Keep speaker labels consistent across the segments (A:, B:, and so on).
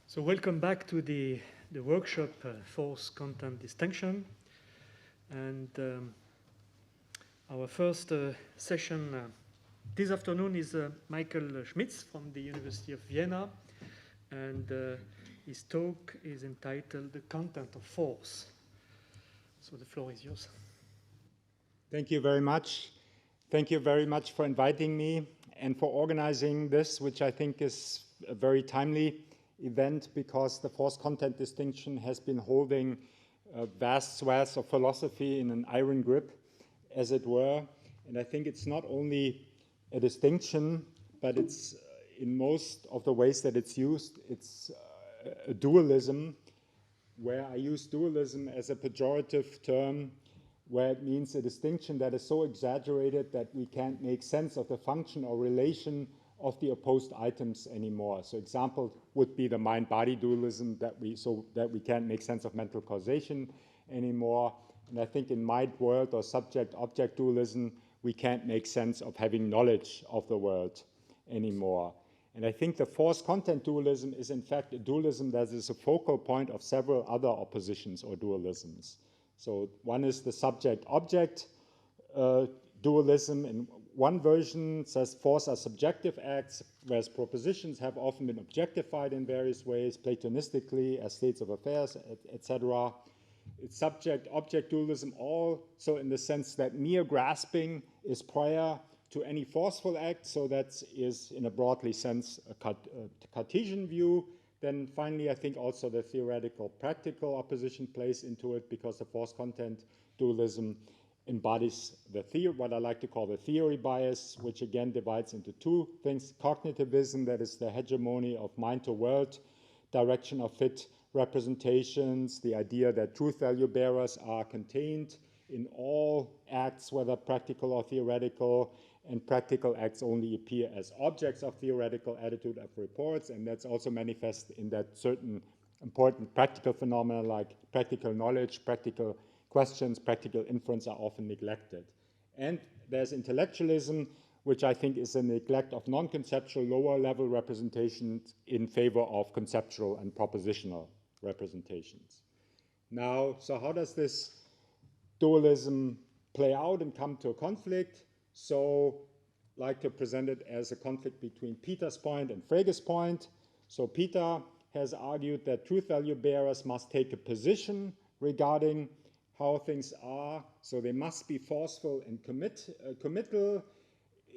A: So welcome back to the workshop Force Content Distinction. And our first session this afternoon is Michael Schmitz from the University of Vienna. And his talk is entitled The Content of Force. So the floor is yours.
B: Thank you very much. Thank you very much for inviting me and for organizing this, which I think is a very timely event because the force content distinction has been holding vast swaths of philosophy in an iron grip, as it were. And I think it's not only a distinction, but it's in most of the ways that it's used, it's a dualism, where I use dualism as a pejorative term, where it means a distinction that is so exaggerated that we can't make sense of the function or relation of the opposed items anymore. So example would be the mind-body dualism that we can't make sense of mental causation anymore. And I think in mind world or subject-object dualism, we can't make sense of having knowledge of the world anymore. And I think the force content dualism is in fact a dualism that is a focal point of several other oppositions or dualisms. So one is the subject-object dualism. In one version says force are subjective acts, whereas propositions have often been objectified in various ways, platonistically, as states of affairs, etc. It's subject-object dualism also in the sense that mere grasping is prior to any forceful act, so that is, in a broadly sense, a Cartesian view. Then finally, I think also the theoretical practical opposition plays into it because the force content dualism embodies what I like to call the theory bias, which again divides into two things: cognitivism, that is the hegemony of mind to world, direction of fit representations, the idea that truth value bearers are contained in all acts, whether practical or theoretical, and practical acts only appear as objects of theoretical attitude of reports, and that's also manifest in that certain important practical phenomena like practical knowledge, practical questions, practical inference are often neglected. And there's intellectualism, which I think is a neglect of non-conceptual lower level representations in favor of conceptual and propositional representations. Now, so how does this dualism play out and come to a conflict? So I like to present it as a conflict between Peter's point and Frege's point. So Peter has argued that truth value bearers must take a position regarding how things are, so they must be forceful and committal.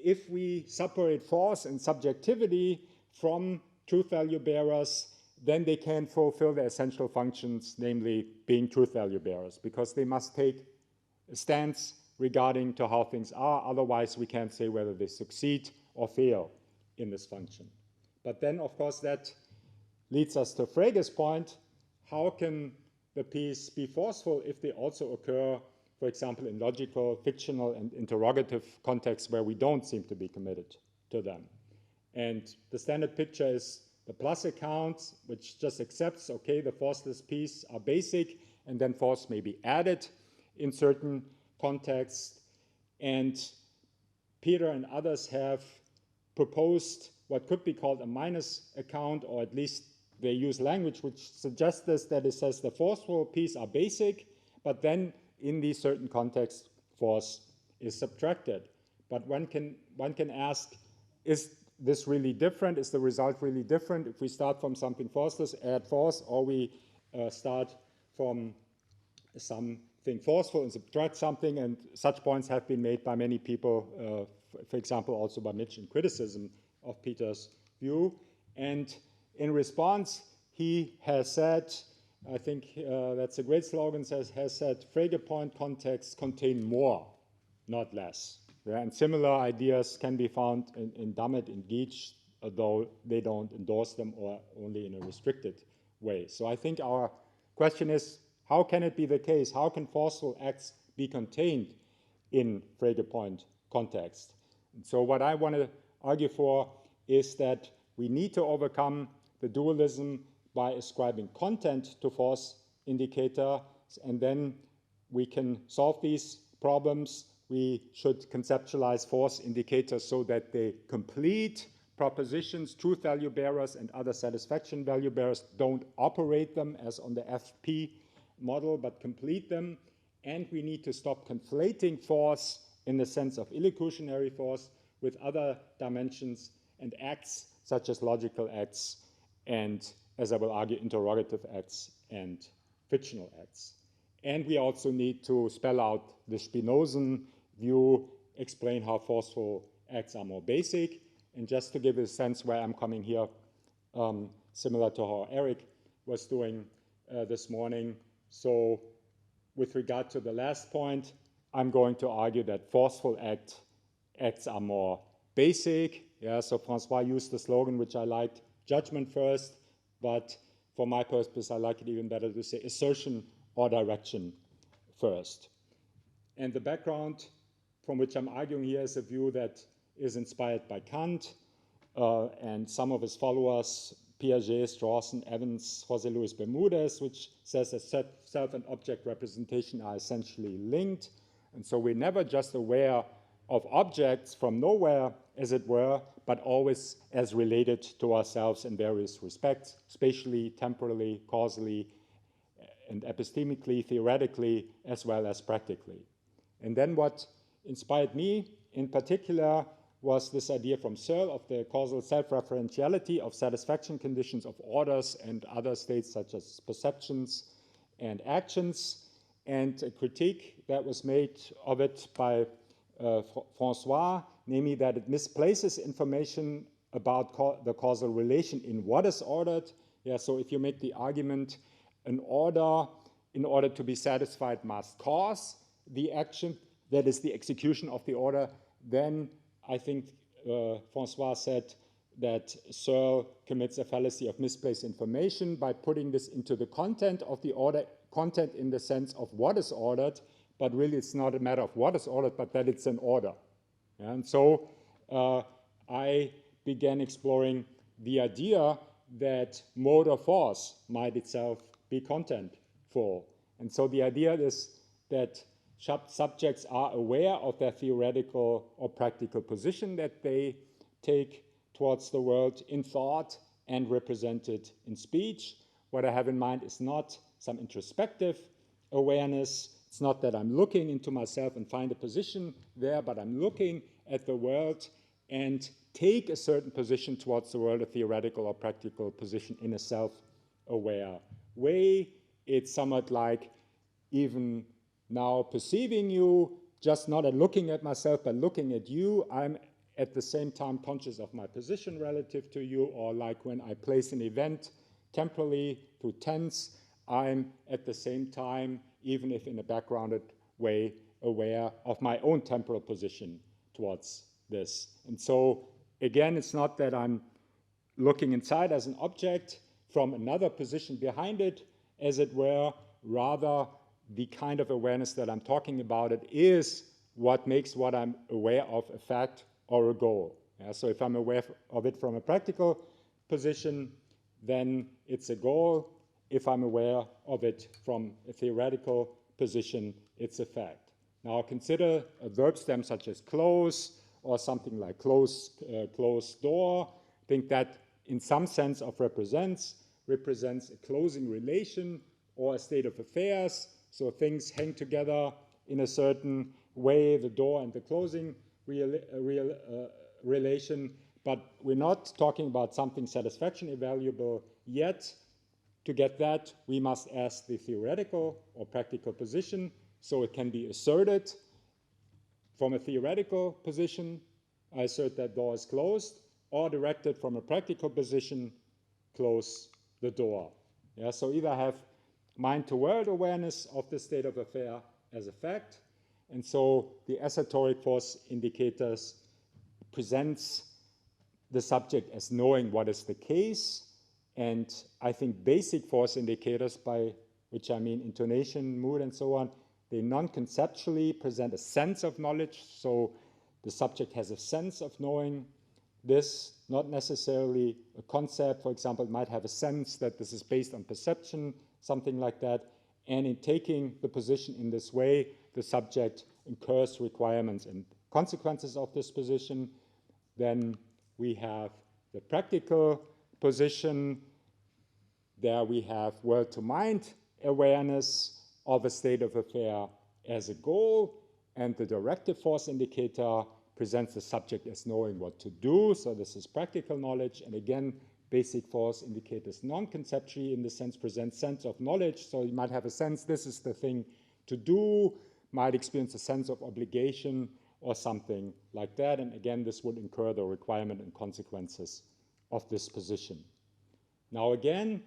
B: If we separate force and subjectivity from truth value bearers, then they can fulfill their essential functions, namely being truth value bearers, because they must take a stance regarding to how things are. Otherwise, we can't say whether they succeed or fail in this function. But then, of course, that leads us to Frege's point: how can the piece be forceful if they also occur, for example, in logical, fictional, and interrogative contexts where we don't seem to be committed to them? And the standard picture is the plus account, which just accepts, okay, the forceless piece are basic, and then force may be added in certain contexts. And Peter and others have proposed what could be called a minus account, or at least they use language which suggests this, that it says the forceful piece are basic, but then in these certain contexts, force is subtracted. But one can ask, is this really different? Is the result really different if we start from something forceless, add force, or we start from something forceful and subtract something? And such points have been made by many people, for example, also by Mitch in criticism of Peter's view. And in response, he has said, I think that's a great slogan, has said, Frege point contexts contain more, not less. Yeah, and similar ideas can be found in Dummett, in Geach, although they don't endorse them or only in a restricted way. So I think our question is, how can it be the case? How can forceful acts be contained in Frege point context? And so what I want to argue for is that we need to overcome the dualism by ascribing content to force indicators, and then we can solve these problems. We should conceptualize force indicators so that they complete propositions, truth value bearers and other satisfaction value bearers don't operate them as on the FP model, but complete them. And we need to stop conflating force in the sense of illocutionary force with other dimensions and acts, such as logical acts and, as I will argue, interrogative acts and fictional acts. And we also need to spell out the Spinozan view, explain how forceful acts are more basic. And just to give a sense where I'm coming here, similar to how Eric was doing this morning. So with regard to the last point, I'm going to argue that forceful acts are more basic. Yeah, so Francois used the slogan, which I liked, judgment first, but for my purpose, I like it even better to say assertion or direction first. And the background from which I'm arguing here is a view that is inspired by Kant and some of his followers, Piaget, Strawson, Evans, José Luis Bermudez, which says that self and object representation are essentially linked. And so we're never just aware of objects from nowhere, as it were, but always as related to ourselves in various respects, spatially, temporally, causally, and epistemically, theoretically, as well as practically. And then what inspired me in particular was this idea from Searle of the causal self-referentiality of satisfaction conditions of orders and other states such as perceptions and actions, and a critique that was made of it by Francois, namely that it misplaces information about the causal relation in what is ordered. Yeah, so if you make the argument, an order, in order to be satisfied, must cause the action, that is the execution of the order, then I think Francois said that Searle commits a fallacy of misplaced information by putting this into the content of the order, content in the sense of what is ordered, but really it's not a matter of what is ordered, but that it's an order. Yeah, and so I began exploring the idea that motor force might itself be contentful. And so the idea is that subjects are aware of their theoretical or practical position that they take towards the world in thought and represented in speech. What I have in mind is not some introspective awareness. It's not that I'm looking into myself and find a position there, but I'm looking at the world and take a certain position towards the world, a theoretical or practical position in a self-aware way. It's somewhat like even now perceiving you, just not at looking at myself, but looking at you. I'm at the same time conscious of my position relative to you, or like when I place an event temporally through tense, I'm at the same time, even if in a backgrounded way, aware of my own temporal position towards this. And so, again, it's not that I'm looking inside as an object from another position behind it, as it were, rather the kind of awareness that I'm talking about it is what makes what I'm aware of a fact or a goal. Yeah, so if I'm aware of it from a practical position, then it's a goal. If I'm aware of it from a theoretical position, it's a fact. Now consider a verb stem such as close or something like close door. I think that in some sense of represents a closing relation or a state of affairs. So things hang together in a certain way, the door and the closing relation, but we're not talking about something satisfaction evaluable yet. To get that, we must ask the theoretical or practical position, so it can be asserted from a theoretical position, I assert that door is closed, or directed from a practical position, close the door. Yeah, so either have mind-to-world awareness of the state of affair as a fact, and so the esoteric force indicators presents the subject as knowing what is the case, and I think basic force indicators, by which I mean intonation, mood, and so on, they non-conceptually present a sense of knowledge, so the subject has a sense of knowing this, not necessarily a concept. For example, it might have a sense that this is based on perception, something like that, and in taking the position in this way, the subject incurs requirements and consequences of this position. Then we have the practical position. There we have world-to-mind awareness of a state of affair as a goal, and the directive force indicator presents the subject as knowing what to do. So this is practical knowledge, and again, basic force indicators non-conceptually in the sense present sense of knowledge. So you might have a sense this is the thing to do, might experience a sense of obligation or something like that. And again, this would incur the requirement and consequences of this position. Now again,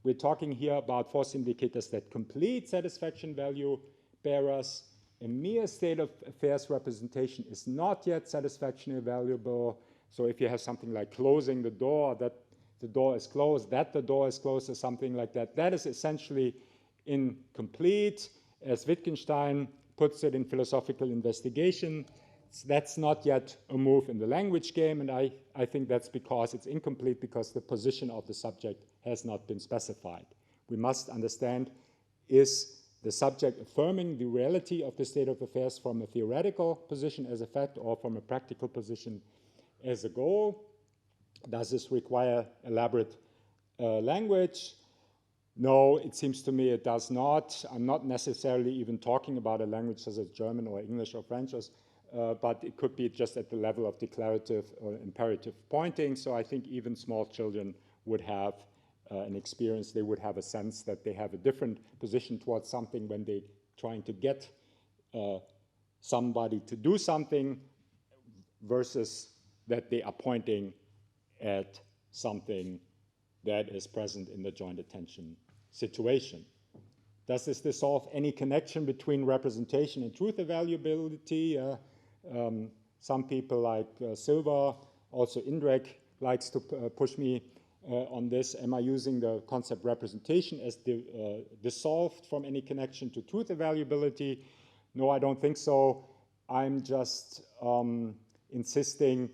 B: we're talking here about force indicators that complete satisfaction value bearers. A mere state of affairs representation is not yet satisfaction evaluable. So if you have something like closing the door, that the door is closed, that the door is closed, or something like that, that is essentially incomplete. As Wittgenstein puts it in Philosophical Investigation, that's not yet a move in the language game, and I think that's because it's incomplete, because the position of the subject has not been specified. We must understand, is the subject affirming the reality of the state of affairs from a theoretical position as a fact or from a practical position as a goal? Does this require elaborate language? No, it seems to me it does not. I'm not necessarily even talking about a language such as German or English or French, but it could be just at the level of declarative or imperative pointing. So I think even small children would have an experience, they would have a sense that they have a different position towards something when they're trying to get somebody to do something versus that they are pointing at something that is present in the joint attention situation. Does this dissolve any connection between representation and truth evaluability? Some people like Silva, also Indrek, likes to push me on this. Am I using the concept representation as dissolved from any connection to truth evaluability? No, I don't think so. I'm just insisting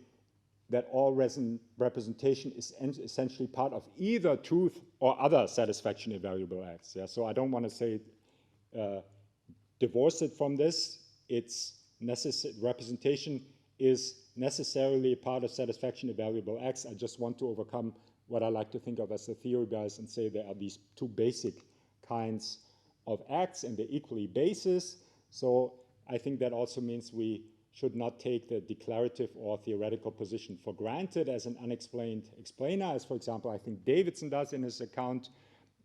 B: that all representation is essentially part of either truth or other satisfaction evaluable acts. Yeah? So I don't want to say divorce it from this. It's representation is necessarily a part of satisfaction evaluable acts. I just want to overcome what I like to think of as the theory bias and say there are these two basic kinds of acts and they're equally basis. So I think that also means we should not take the declarative or theoretical position for granted as an unexplained explainer, as for example, I think Davidson does in his account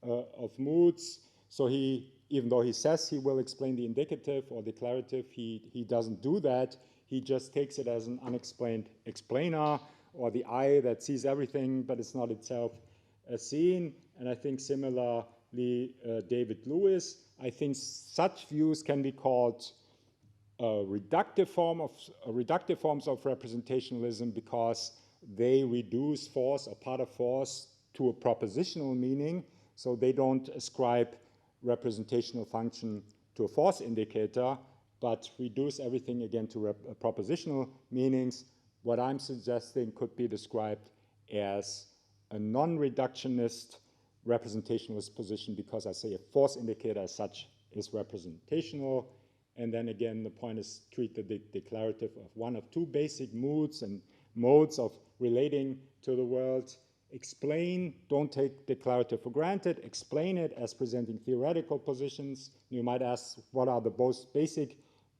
B: of moods. So he, even though he says he will explain the indicative or declarative, he doesn't do that. He just takes it as an unexplained explainer, or the eye that sees everything, but it's not itself seen. And I think similarly, David Lewis, I think such views can be called reductive forms of representationalism because they reduce force or part of force to a propositional meaning. So they don't ascribe representational function to a force indicator, but reduce everything again to propositional meanings. What I'm suggesting could be described as a non-reductionist representationalist position because I say a force indicator as such is representational. And then again, the point is treat the declarative of one of two basic moods and modes of relating to the world. Explain, don't take declarative for granted. Explain it as presenting theoretical positions. You might ask, what are the most basic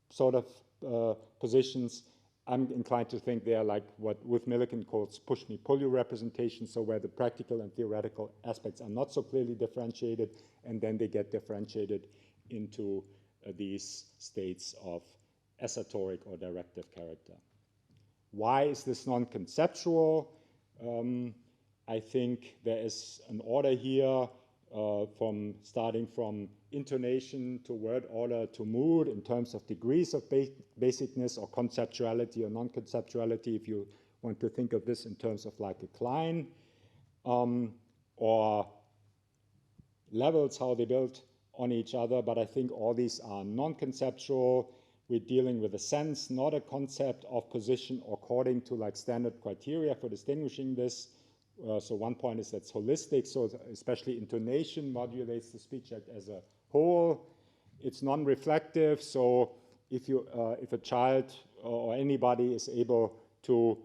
B: sort of positions? I'm inclined to think they are like what Ruth Millikan calls push-me, pull-you representation, so where the practical and theoretical aspects are not so clearly differentiated, and then they get differentiated into these states of esoteric or directive character. Why is this non-conceptual? I think there is an order here from starting from intonation to word order to mood in terms of degrees of basicness or conceptuality or non-conceptuality, if you want to think of this in terms of like a Klein, or levels, how they build on each other, but I think all these are non-conceptual. We're dealing with a sense, not a concept of position according to like standard criteria for distinguishing this. So one point is that's holistic, so especially intonation modulates the speech act as a whole. It's non-reflective, so if a child or anybody is able to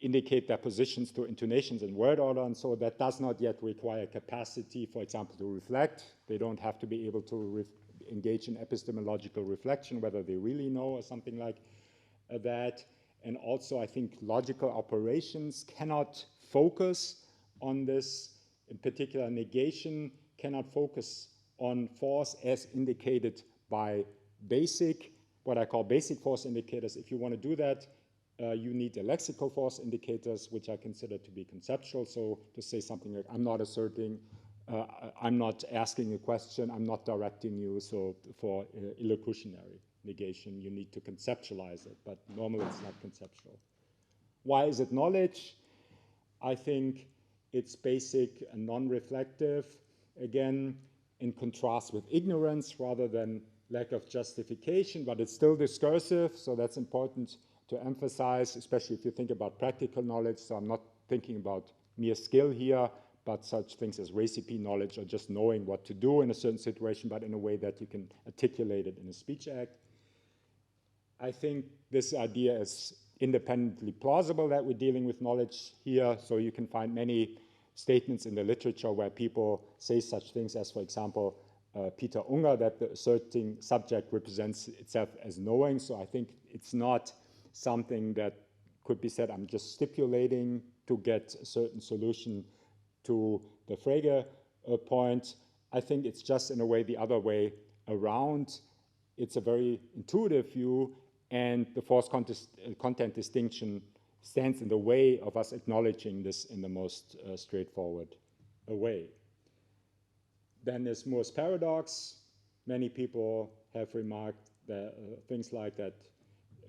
B: indicate their positions through intonations and word order, and so that does not yet require capacity, for example, to reflect. They don't have to be able to engage in epistemological reflection, whether they really know or something like that. And also, I think logical operations cannot focus on this. In particular, negation cannot focus on force as indicated by what I call basic force indicators. If you want to do that, you need the lexical force indicators, which I consider to be conceptual. So to say something like, I'm not asserting, I'm not asking a question, I'm not directing you. So for illocutionary negation, you need to conceptualize it, but normally it's not conceptual. Why is it knowledge? I think it's basic and non-reflective, again, in contrast with ignorance rather than lack of justification, but it's still discursive, so that's important to emphasize, especially if you think about practical knowledge. So I'm not thinking about mere skill here, but such things as recipe knowledge or just knowing what to do in a certain situation, but in a way that you can articulate it in a speech act. I think this idea is independently plausible that we're dealing with knowledge here, so you can find many statements in the literature where people say such things as, for example, Peter Unger, that the asserting subject represents itself as knowing. So I think it's not something that could be said, I'm just stipulating to get a certain solution to the Frege point. I think it's just in a way the other way around. It's a very intuitive view, and the force content distinction stands in the way of us acknowledging this in the most straightforward way. Then there's Moore's paradox. Many people have remarked that things like that.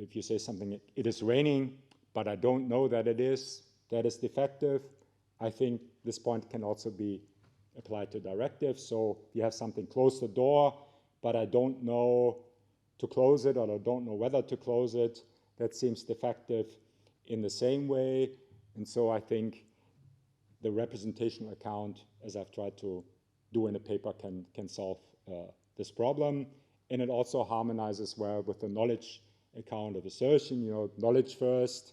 B: If you say something, it is raining, but I don't know that it is, that is defective. I think this point can also be applied to directives. So you have something, close the door, but I don't know to close it, or I don't know whether to close it. That seems defective in the same way. And so I think the representational account, as I've tried to do in a paper, can solve this problem. And it also harmonizes well with the knowledge account of assertion, knowledge first,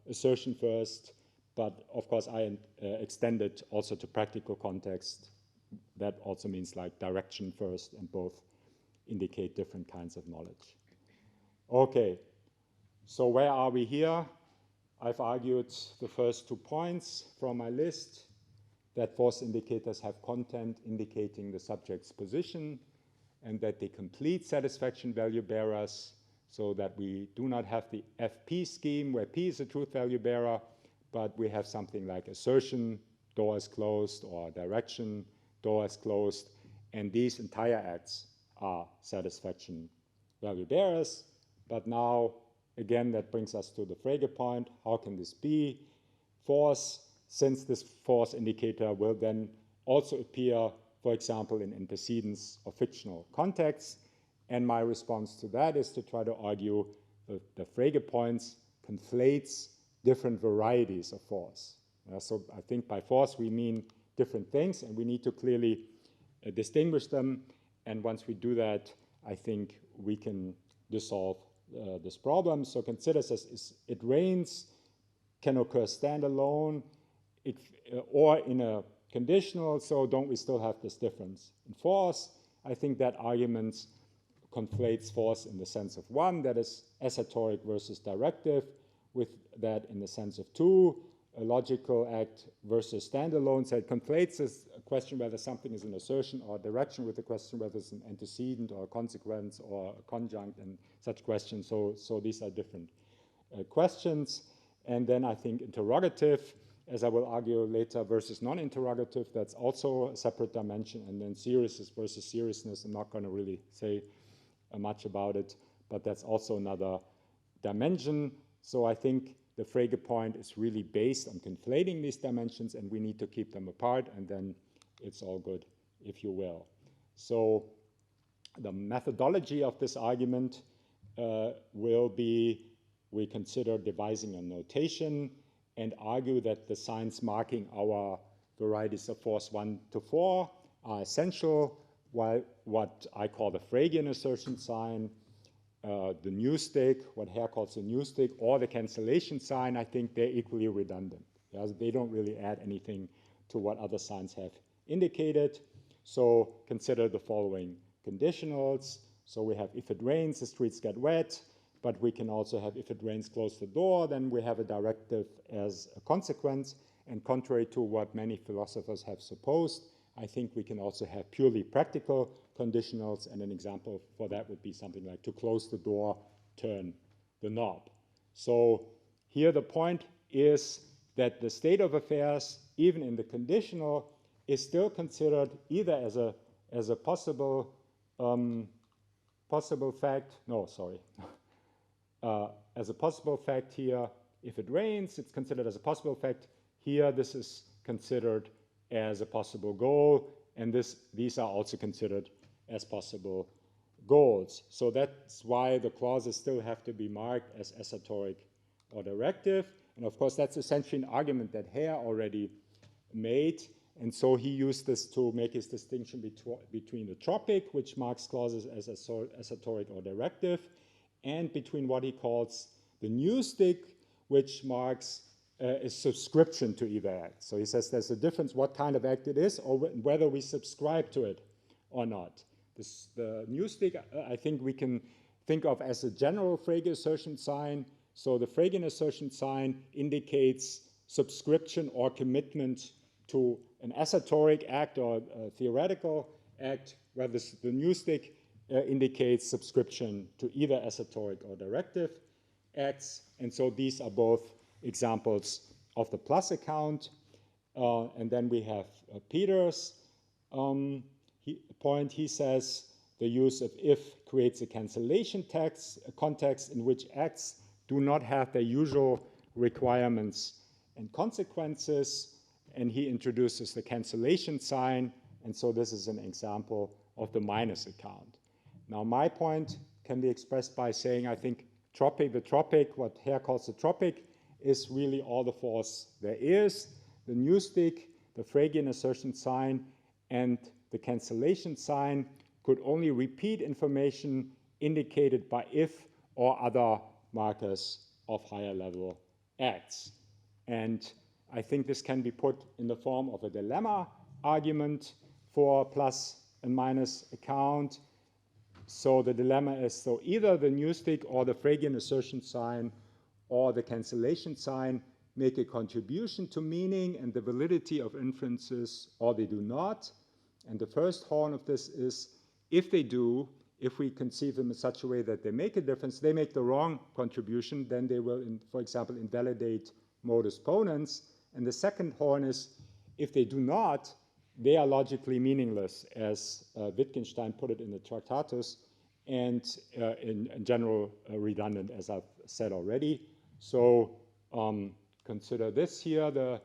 B: assertion first. But of course, I extend it also to practical context. That also means like direction first, and both indicate different kinds of knowledge. Okay, so where are we here? I've argued the first 2 points from my list, that force indicators have content indicating the subject's position, and that they complete satisfaction value bearers, so that we do not have the FP scheme where P is a truth value bearer, but we have something like assertion, door is closed, or direction, door is closed, and these entire acts are satisfaction value bearers. But now, again, that brings us to the Frege point. How can this be? Force, since this force indicator will then also appear, for example, in antecedents of fictional contexts. And my response to that is to try to argue that the Frege points conflates different varieties of force. So I think by force we mean different things, and we need to clearly distinguish them. And once we do that, I think we can dissolve this problem. So consider this: it rains can occur standalone, or in a conditional. So don't we still have this difference in force? I think that argument conflates force in the sense of 1, that is assertoric versus directive, with that in the sense of 2, a logical act versus standalone. So it conflates this question whether something is an assertion or a direction with the question whether it's an antecedent or a consequence or a conjunct and such questions. So these are different questions. And then I think interrogative, as I will argue later, versus non-interrogative, that's also a separate dimension. And then seriousness versus seriousness, I'm not going to really say much about it, but that's also another dimension. So I think the Frege point is really based on conflating these dimensions, and we need to keep them apart, and then it's all good, if you will. So the methodology of this argument will be, we consider devising a notation and argue that the signs marking our varieties of force 1 to 4 are essential, while what I call the Fregean assertion sign the new stick, what Hare calls the new stick, or the cancellation sign, I think they're equally redundant. Yeah? They don't really add anything to what other signs have indicated. So consider the following conditionals. So we have if it rains, the streets get wet, but we can also have if it rains, close the door, then we have a directive as a consequence. And contrary to what many philosophers have supposed, I think we can also have purely practical conditionals, and an example for that would be something like to close the door, turn the knob. So here the point is that the state of affairs, even in the conditional, is still considered either as a possible fact. No, sorry. As a possible fact here, if it rains, it's considered as a possible fact. Here, this is considered as a possible goal, and these are also considered as possible goals. So that's why the clauses still have to be marked as esoteric or directive. And of course, that's essentially an argument that Hare already made. And so he used this to make his distinction between the tropic, which marks clauses as esoteric or directive, and between what he calls the new stick, which marks a subscription to either act. So he says there's a difference what kind of act it is or whether we subscribe to it or not. The new stick, I think we can think of as a general Frege assertion sign. So the Frege assertion sign indicates subscription or commitment to an esoteric act or a theoretical act, whereas the new stick indicates subscription to either esoteric or directive acts. And so these are both examples of the plus account. And then we have Peter's point. He says the use of if creates a cancellation text, a context in which acts do not have their usual requirements and consequences. And he introduces the cancellation sign. And so this is an example of the minus account. Now, my point can be expressed by saying, I think the tropic, what Hare calls the tropic, is really all the force there is. The new stick, the Fregean assertion sign, and the cancellation sign could only repeat information indicated by if or other markers of higher level acts. And I think this can be put in the form of a dilemma argument for plus and minus account. So the dilemma is, so either the new stick or the Fregean assertion sign or the cancellation sign make a contribution to meaning and the validity of inferences, or they do not. And the first horn of this is, if they do, if we conceive them in such a way that they make a difference, they make the wrong contribution, then they will, for example, invalidate modus ponens. And the second horn is, if they do not, they are logically meaningless, as Wittgenstein put it in the Tractatus, and in general redundant, as I've said already. So consider this here, the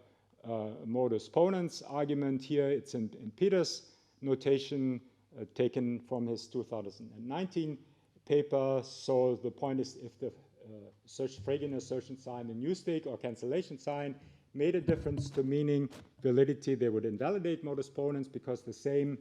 B: modus ponens argument here. It's in Peter's notation taken from his 2019 paper. So the point is, if the Fregean assertion sign, the new stick or cancellation sign, made a difference to meaning validity, they would invalidate modus ponens because the same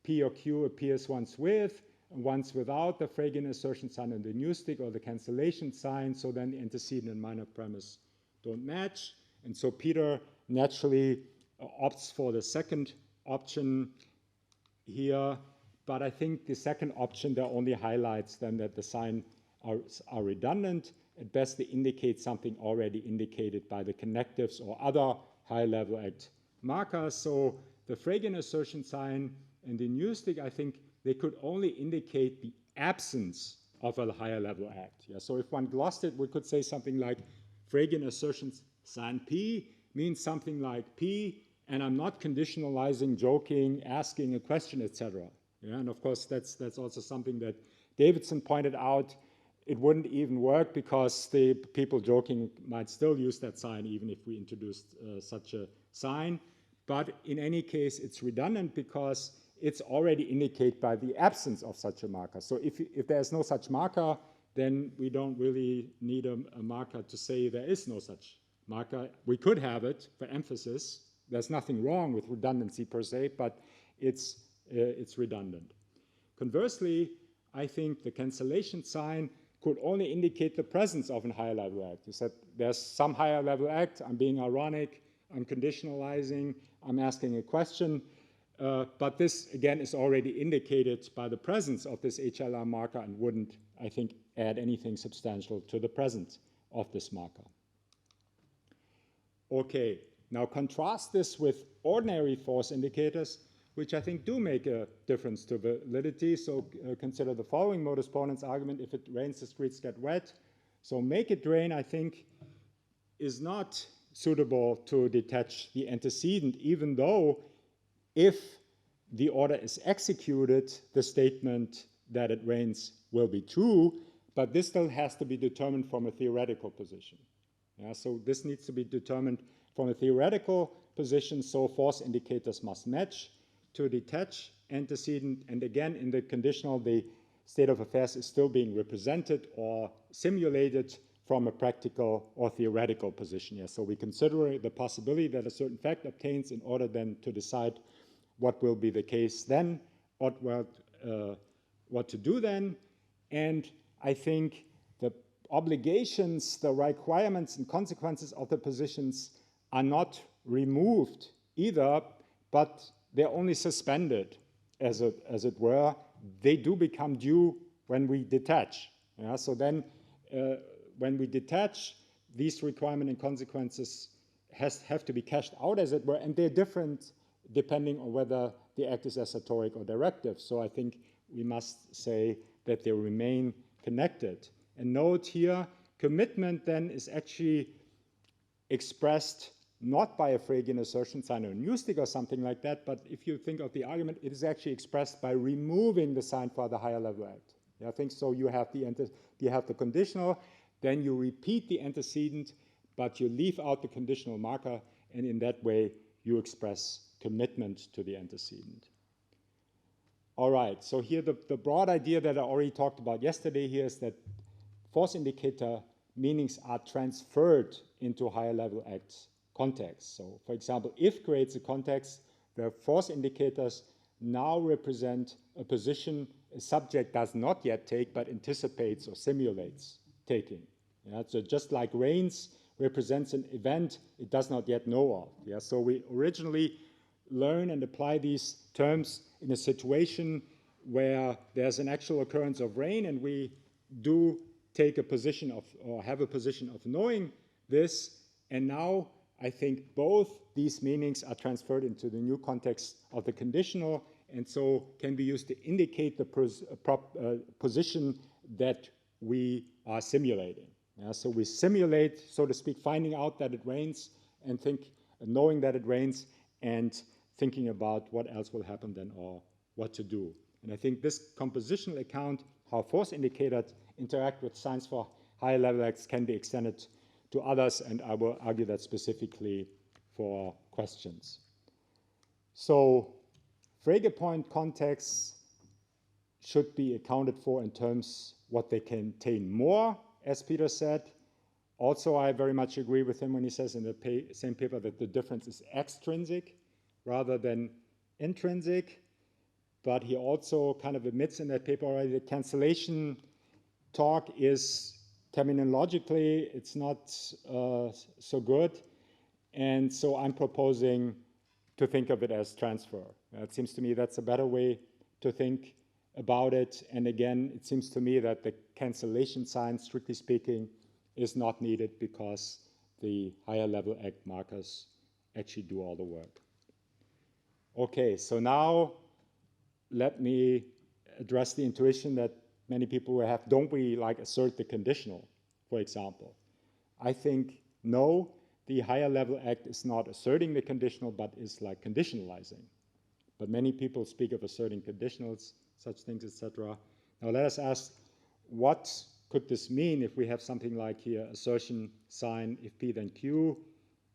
B: P or Q appears once with and once without the Fregean assertion sign and the new stick or the cancellation sign, so then the antecedent and minor premise don't match. And so Peter naturally opts for the second option here, but I think the second option there only highlights then that the signs are redundant. At best, they indicate something already indicated by the connectives or other high-level act markers. So the Fregean assertion sign and the new stick, I think they could only indicate the absence of a higher-level act. Yeah, so if one glossed it, we could say something like Fregean assertion sign P means something like P, and I'm not conditionalizing, joking, asking a question, etc. Yeah, and of course, that's also something that Davidson pointed out. It wouldn't even work because the people joking might still use that sign even if we introduced such a sign. But in any case, it's redundant because it's already indicated by the absence of such a marker. So if there's no such marker, then we don't really need a marker to say there is no such marker. We could have it for emphasis. There's nothing wrong with redundancy per se, but it's redundant. Conversely, I think the cancellation sign could only indicate the presence of a higher level act. You said there's some higher level act, I'm being ironic, I'm conditionalizing, I'm asking a question, but this again is already indicated by the presence of this HLR marker and wouldn't, I think, add anything substantial to the presence of this marker. Okay, now contrast this with ordinary force indicators, which I think do make a difference to validity. So consider the following modus ponens argument: if it rains, the streets get wet. So make it rain, I think, is not suitable to detach the antecedent, even though if the order is executed, the statement that it rains will be true, but this still has to be determined from a theoretical position. Yeah, so this needs to be determined from a theoretical position, so force indicators must match to detach antecedent, and again, in the conditional, the state of affairs is still being represented or simulated from a practical or theoretical position. Yeah, so we consider the possibility that a certain fact obtains in order then to decide what will be the case then, what to do then, and I think the obligations, the requirements and consequences of the positions are not removed either, but they're only suspended, as it were. They do become due when we detach. Yeah? So then when we detach, these requirements and consequences have to be cashed out, as it were, and they're different depending on whether the act is assertoric or directive. So I think we must say that they remain connected. And note here, commitment then is actually expressed not by a Phrygian assertion sign or a new stick or something like that, but if you think of the argument, it is actually expressed by removing the sign for the higher level act. Yeah, I think so. You have the conditional, then you repeat the antecedent, but you leave out the conditional marker, and in that way you express commitment to the antecedent. All right, so here the broad idea that I already talked about yesterday here is that force indicator meanings are transferred into higher level acts context. So, for example, if creates a context where force indicators now represent a position a subject does not yet take but anticipates or simulates taking. Yeah? So just like rains represents an event it does not yet know of. Yeah? So we originally learn and apply these terms in a situation where there's an actual occurrence of rain, and we do take a position of, or have a position of knowing this, and now I think both these meanings are transferred into the new context of the conditional, and so can be used to indicate the position that we are simulating. Yeah, so we simulate, so to speak, finding out that it rains and knowing that it rains and thinking about what else will happen then or what to do. And I think this compositional account, how force indicators interact with signs for higher level acts, can be extended to others, and I will argue that specifically for questions. So Frege point contexts should be accounted for in terms what they contain more, as Peter said. Also, I very much agree with him when he says in the same paper that the difference is extrinsic rather than intrinsic. But he also kind of admits in that paper already that cancellation talk is terminologically, it's not so good. And so I'm proposing to think of it as transfer. It seems to me that's a better way to think about it. And again, it seems to me that the cancellation sign, strictly speaking, is not needed because the higher level act markers actually do all the work. Okay, so now let me address the intuition that many people will have. Don't we like assert the conditional, for example? I think no, the higher level act is not asserting the conditional, but is like conditionalizing. But many people speak of asserting conditionals, such things, etc. Now let us ask, what could this mean if we have something like here, assertion sign, if P then Q?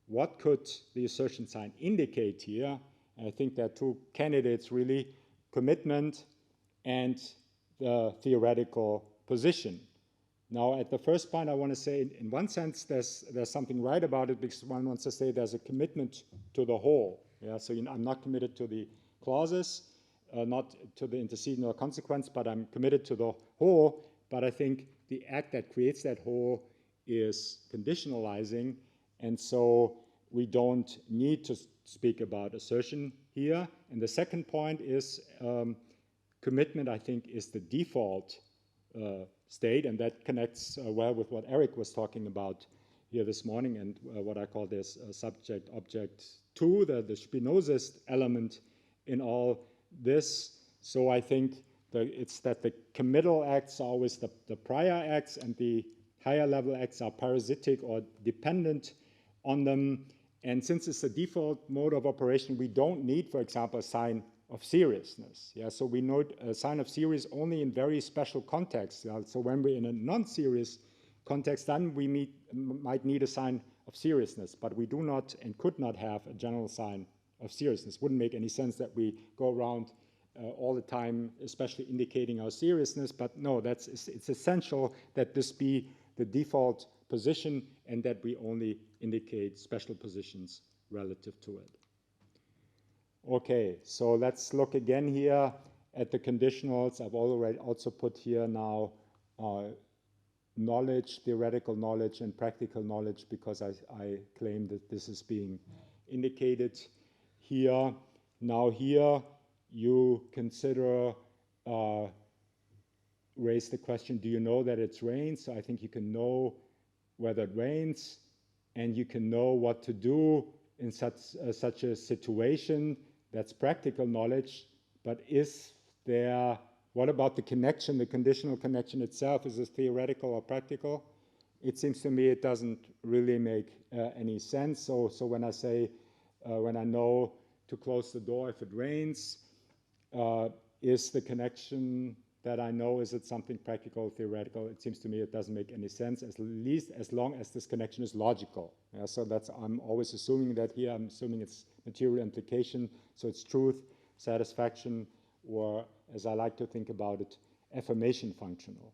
B: What could the assertion sign indicate here? And I think there are two candidates really, commitment and the theoretical position. Now, at the first point, I want to say, in one sense, there's something right about it, because one wants to say there's a commitment to the whole. Yeah, so I'm not committed to the clauses, not to the antecedent or consequence, but I'm committed to the whole. But I think the act that creates that whole is conditionalizing, and so we don't need to speak about assertion here. And the second point is commitment, I think, is the default state, and that connects well with what Eric was talking about here this morning, and what I call this subject-object 2, the Spinozist element in all this. So I think it's that the committal acts are always the prior acts, and the higher level acts are parasitic or dependent on them. And since it's a default mode of operation, we don't need, for example, a sign of seriousness. Yeah, so we note a sign of serious only in very special contexts. Yeah? So when we're in a non-serious context, then we might need a sign of seriousness, but we do not and could not have a general sign of seriousness. Wouldn't make any sense that we go around all the time, especially indicating our seriousness, but no, it's essential that this be the default position and that we only indicate special positions relative to it. Okay, so let's look again here at the conditionals. I've already also put here now knowledge, theoretical knowledge, and practical knowledge, because I claim that this is being indicated here. Now here you consider, raise the question, do you know that it rains? So I think you can know whether it rains, and you can know what to do in such a situation. That's practical knowledge, but what about the connection, the conditional connection itself? Is this theoretical or practical? It seems to me it doesn't really make any sense. So when I say, when I know to close the door if it rains, is the connection that I know, is it something practical or theoretical? It seems to me it doesn't make any sense, at least as long as this connection is logical. Yeah, so I'm always assuming that here. I'm assuming it's material implication, so it's truth, satisfaction, or as I like to think about it, affirmation functional.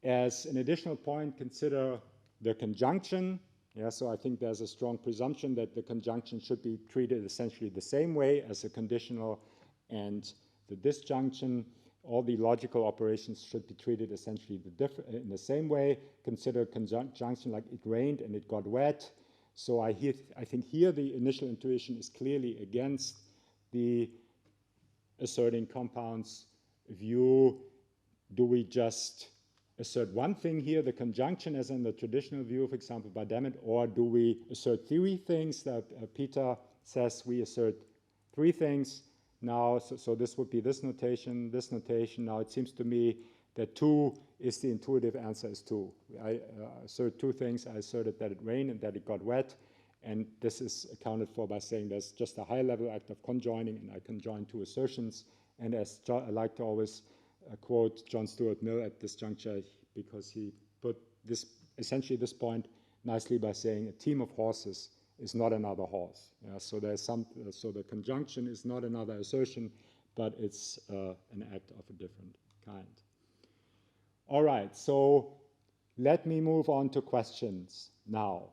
B: As an additional point, consider the conjunction. Yeah, so I think there's a strong presumption that the conjunction should be treated essentially the same way as the conditional and the disjunction. All the logical operations should be treated essentially in the same way. Consider conjunction like it rained and it got wet. So I think here the initial intuition is clearly against the asserting compounds view. Do we just assert one thing here, the conjunction, as in the traditional view, for example, by Dammit, or do we assert three things that Peter says we assert three things? Now, so this would be this notation, this notation. Now it seems to me that 2 is the intuitive answer is 2. I assert two things. I asserted that it rained and that it got wet. And this is accounted for by saying there's just a high-level act of conjoining, and I conjoin two assertions. And as I like to always quote John Stuart Mill at this juncture, because he put this essentially this point nicely by saying a team of horses is not another horse. Yeah, so so the conjunction is not another assertion, but it's an act of a different kind. All right, so let me move on to questions now.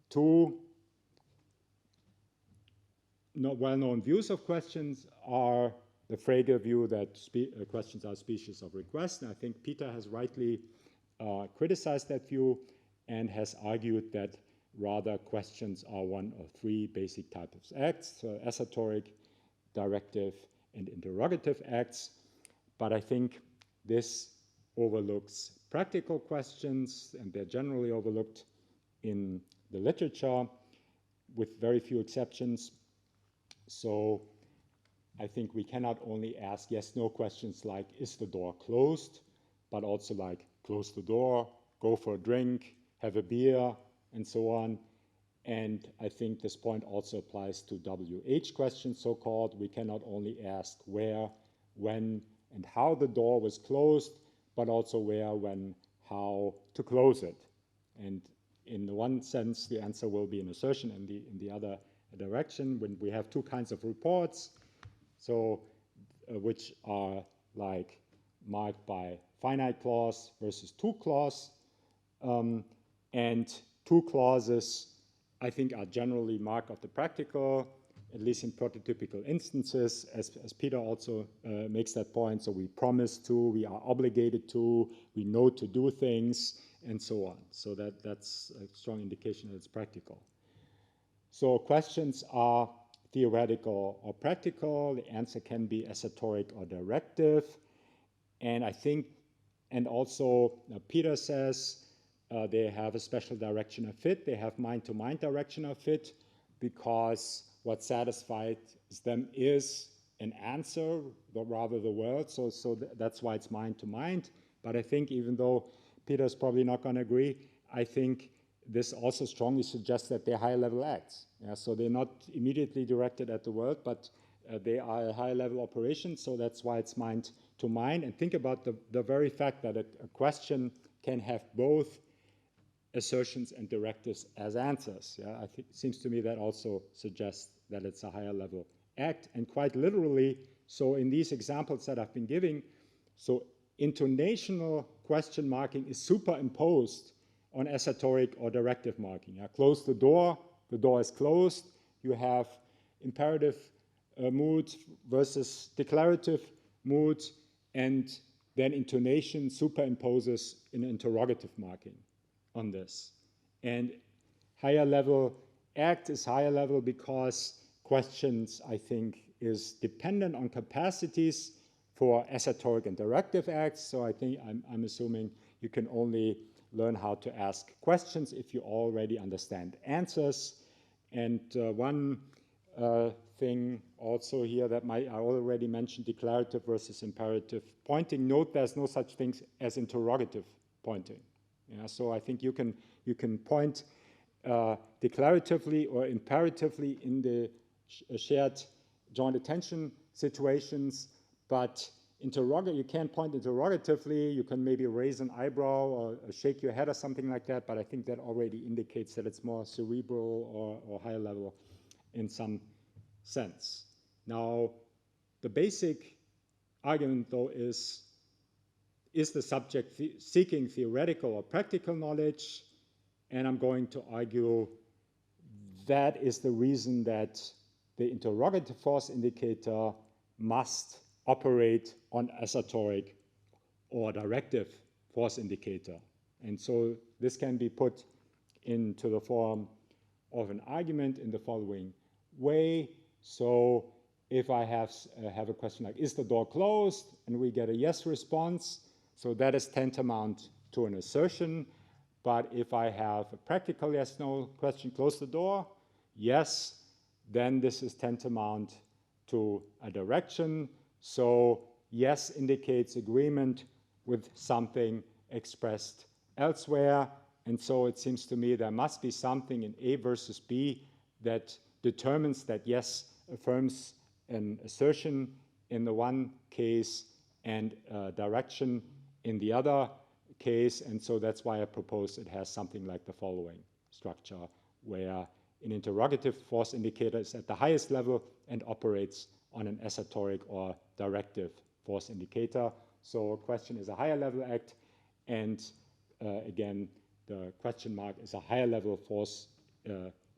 B: Two well-known views of questions are the Frege view that questions are species of request. And I think Peter has rightly criticized that view and has argued that rather questions are one of three basic types of acts, so assertoric, directive, and interrogative acts. But I think this overlooks practical questions, and they're generally overlooked in the literature with very few exceptions. So I think we cannot only ask yes/no questions like, is the door closed, but also like, close the door, go for a drink, have a beer, and so on. And I think this point also applies to WH questions, so-called. We cannot only ask where, when, and how the door was closed, but also where, when, how to close it. And in the one sense, the answer will be an assertion. In the other direction, when we have two kinds of reports, so which are like marked by finite clause versus two clause, and two clauses I think are generally mark of the practical at least in prototypical instances, as Peter also makes that point. So we promise to, we are obligated to, we know to do things, and so on. So that's a strong indication that it's practical. So questions are theoretical or practical. The answer can be esoteric or directive. And I think, and also Peter says they have a special direction of fit. They have mind-to-mind direction of fit because what satisfies them is an answer, but rather the world. So that's why it's mind-to-mind. But I think even though Peter's probably not going to agree, I think this also strongly suggests that they're higher-level acts. Yeah, so they're not immediately directed at the world, but they are a higher-level operation, so that's why it's mind-to-mind. And think about the very fact that a question can have both assertions and directives as answers. Yeah, I think it seems to me that also suggests that it's a higher-level act. And quite literally, so in these examples that I've been giving, so intonational question marking is superimposed on esoteric or directive marking. Close the door is closed. You have imperative mood versus declarative mood, and then intonation superimposes an interrogative marking on this. And higher level act is higher level because questions, I think, is dependent on capacities for esoteric and directive acts. So I think I'm assuming you can only learn how to ask questions if you already understand answers. And one thing also here that I already mentioned, declarative versus imperative pointing. Note there's no such thing as interrogative pointing. Yeah, so I think you can point declaratively or imperatively in the shared joint attention situations, but you can't point interrogatively. You can maybe raise an eyebrow or shake your head or something like that, but I think that already indicates that it's more cerebral or higher level in some sense. Now, the basic argument, though, is the subject seeking theoretical or practical knowledge? And I'm going to argue that is the reason that the interrogative force indicator must operate on esoteric or directive force indicator. And so this can be put into the form of an argument in the following way. So if I have a question like, is the door closed? And we get a yes response, so that is tantamount to an assertion. But if I have a practical yes-no question, close the door, yes, then this is tantamount to a direction. So yes indicates agreement with something expressed elsewhere. And so it seems to me there must be something in A versus B that determines that yes affirms an assertion in the one case and direction in the other case. And so that's why I propose it has something like the following structure, where an interrogative force indicator is at the highest level and operates on an esoteric or directive force indicator. So a question is a higher level act, and again, the question mark is a higher level force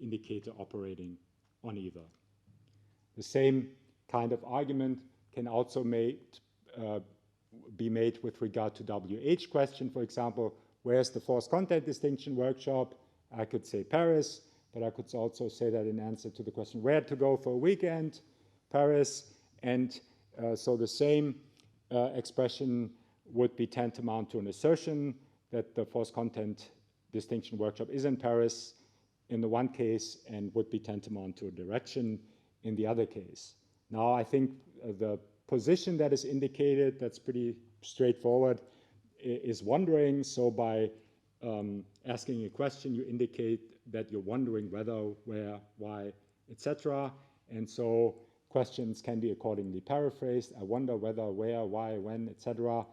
B: indicator operating on either. The same kind of argument can also be made with regard to WH question. For example, where's the force content distinction workshop? I could say Paris, but I could also say that in answer to the question where to go for a weekend, Paris. And so the same expression would be tantamount to an assertion that the force content distinction workshop is in Paris in the one case and would be tantamount to a direction in the other case. Now, I think the position that is indicated, that's pretty straightforward, is wondering. So by asking a question, you indicate that you're wondering whether, where, why, etc. And so questions can be accordingly paraphrased. I wonder whether, where, why, when, etc.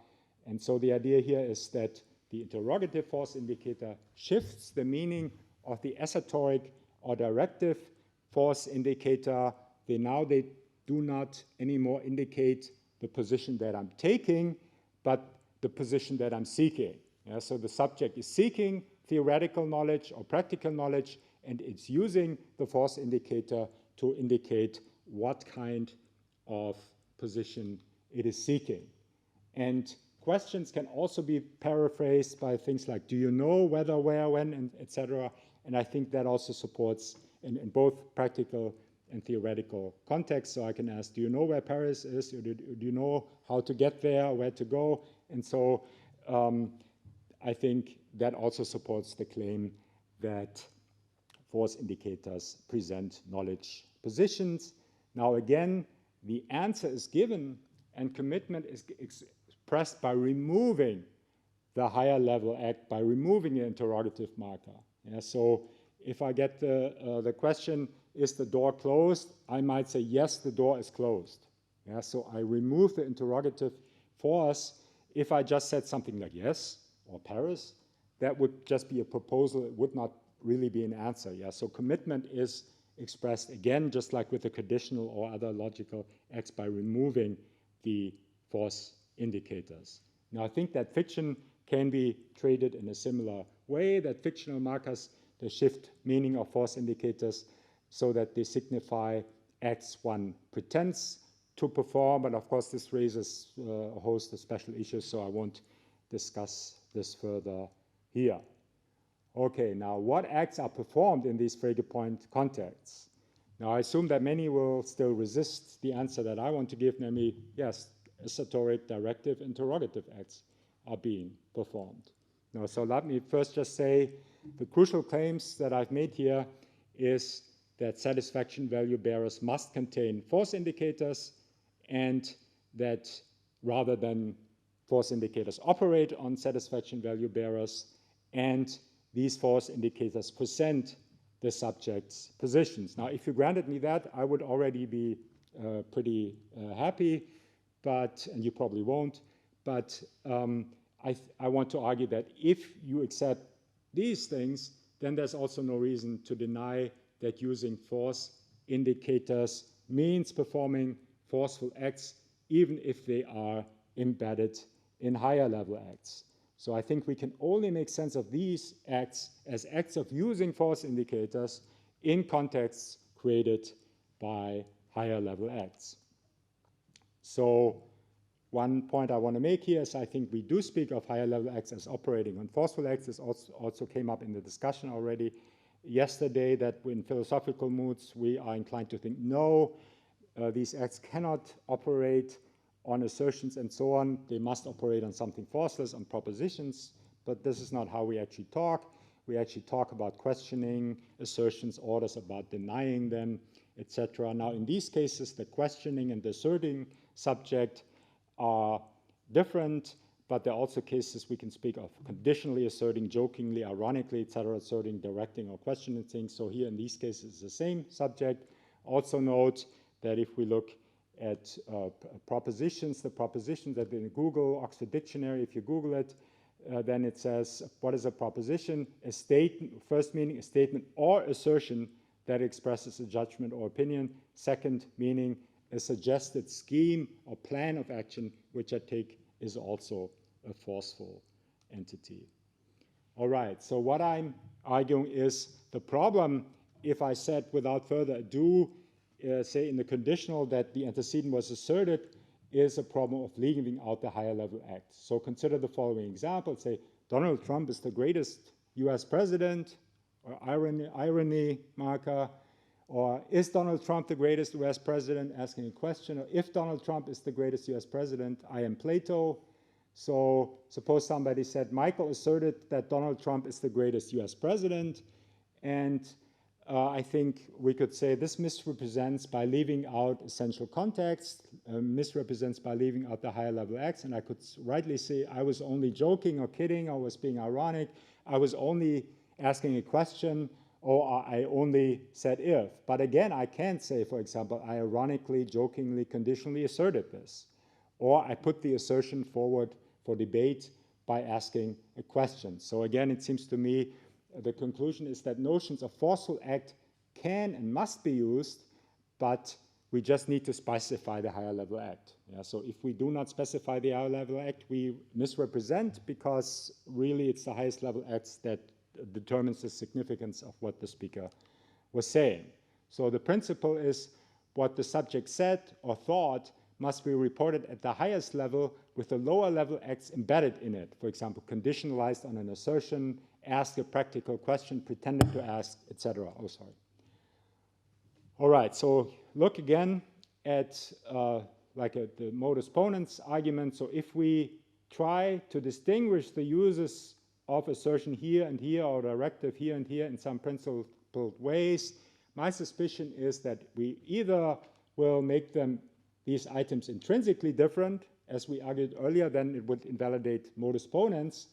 B: And so the idea here is that the interrogative force indicator shifts the meaning of the esoteric or directive force indicator. They do not anymore indicate the position that I'm taking, but the position that I'm seeking. Yeah, so the subject is seeking theoretical knowledge or practical knowledge, and it's using the force indicator to indicate what kind of position it is seeking. And questions can also be paraphrased by things like, do you know, whether, where, when, and etc. And I think that also supports in both practical and theoretical contexts. So I can ask, do you know where Paris is? Or do you know how to get there, where to go? And so I think that also supports the claim that force indicators present knowledge positions. Now again, the answer is given and commitment is expressed by removing the higher level act, by removing the interrogative marker. Yeah, so if I get the question, is the door closed? I might say, yes, the door is closed. Yeah, so I remove the interrogative force. If I just said something like yes or Paris, that would just be a proposal. It would not really be an answer. Yeah, so commitment is expressed again, just like with the conditional or other logical acts, by removing the force indicators. Now, I think that fiction can be treated in a similar way, that fictional markers, they shift meaning of force indicators so that they signify acts one pretends to perform. But of course, this raises a host of special issues, so I won't discuss this further here. Okay, now what acts are performed in these Frege point contexts? Now, I assume that many will still resist the answer that I want to give, namely, yes, assertoric, directive, interrogative acts are being performed. Now, so let me first just say the crucial claims that I've made here is that satisfaction value bearers must contain force indicators, and that rather than force indicators operate on satisfaction value bearers, and these force indicators present the subject's positions. Now, if you granted me that, I would already be pretty happy, but, and you probably won't, but I want to argue that if you accept these things, then there's also no reason to deny that using force indicators means performing forceful acts, even if they are embedded in higher level acts. So I think we can only make sense of these acts as acts of using force indicators in contexts created by higher level acts. So one point I want to make here is I think we do speak of higher level acts as operating on forceful acts. This also came up in the discussion already yesterday, that in philosophical moods we are inclined to think, no, these acts cannot operate on assertions and so on. They must operate on something forceless, on propositions, but this is not how we actually talk. We actually talk about questioning assertions, orders, about denying them, etc. Now, in these cases, the questioning and the asserting subject are different, but there are also cases we can speak of conditionally asserting, jokingly, ironically, etc., asserting, directing, or questioning things. So here in these cases, it's the same subject. Also note that if we look at propositions, the propositions that in Google, Oxford Dictionary, if you Google it, then it says, what is a proposition? A statement, first meaning, a statement or assertion that expresses a judgment or opinion. Second meaning, a suggested scheme or plan of action, which I take is also a forceful entity. All right, so what I'm arguing is the problem, if I said without further ado, say in the conditional that the antecedent was asserted, is a problem of leaving out the higher level act. So consider the following example. Say Donald Trump is the greatest US president, or irony marker, or is Donald Trump the greatest US president, asking a question, or if Donald Trump is the greatest US president, I am Plato. So suppose somebody said, Michael asserted that Donald Trump is the greatest US president, and I think we could say this misrepresents by leaving out essential context, misrepresents by leaving out the higher level acts, and I could rightly say I was only joking or kidding, I was being ironic, I was only asking a question, or I only said if. But again, I can't say, for example, I ironically, jokingly, conditionally asserted this. Or I put the assertion forward for debate by asking a question. So again, it seems to me the conclusion is that notions of forceful act can and must be used, but we just need to specify the higher level act. Yeah, so if we do not specify the higher level act, we misrepresent, because really it's the highest level acts that determines the significance of what the speaker was saying. So the principle is what the subject said or thought must be reported at the highest level with the lower level acts embedded in it. For example, conditionalized on an assertion, ask a practical question, pretended to ask, etc. Oh, sorry. All right, so look again at the modus ponens argument. So if we try to distinguish the uses of assertion here and here, or directive here and here in some principled ways, my suspicion is that we either will make these items intrinsically different, as we argued earlier, then it would invalidate modus ponens,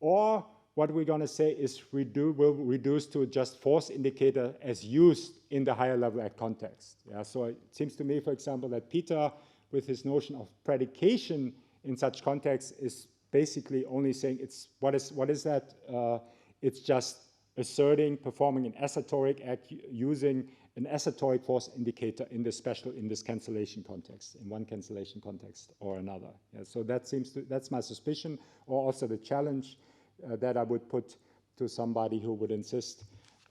B: or what we're going to say is will reduce to just force indicator as used in the higher level act context. Yeah, so it seems to me, for example, that Peter, with his notion of predication in such contexts, is basically only saying what is that? It's just asserting, performing an assertoric act using an assertoric force indicator in this cancellation context, in one cancellation context or another. Yeah, so that's my suspicion, or also the challenge that I would put to somebody who would insist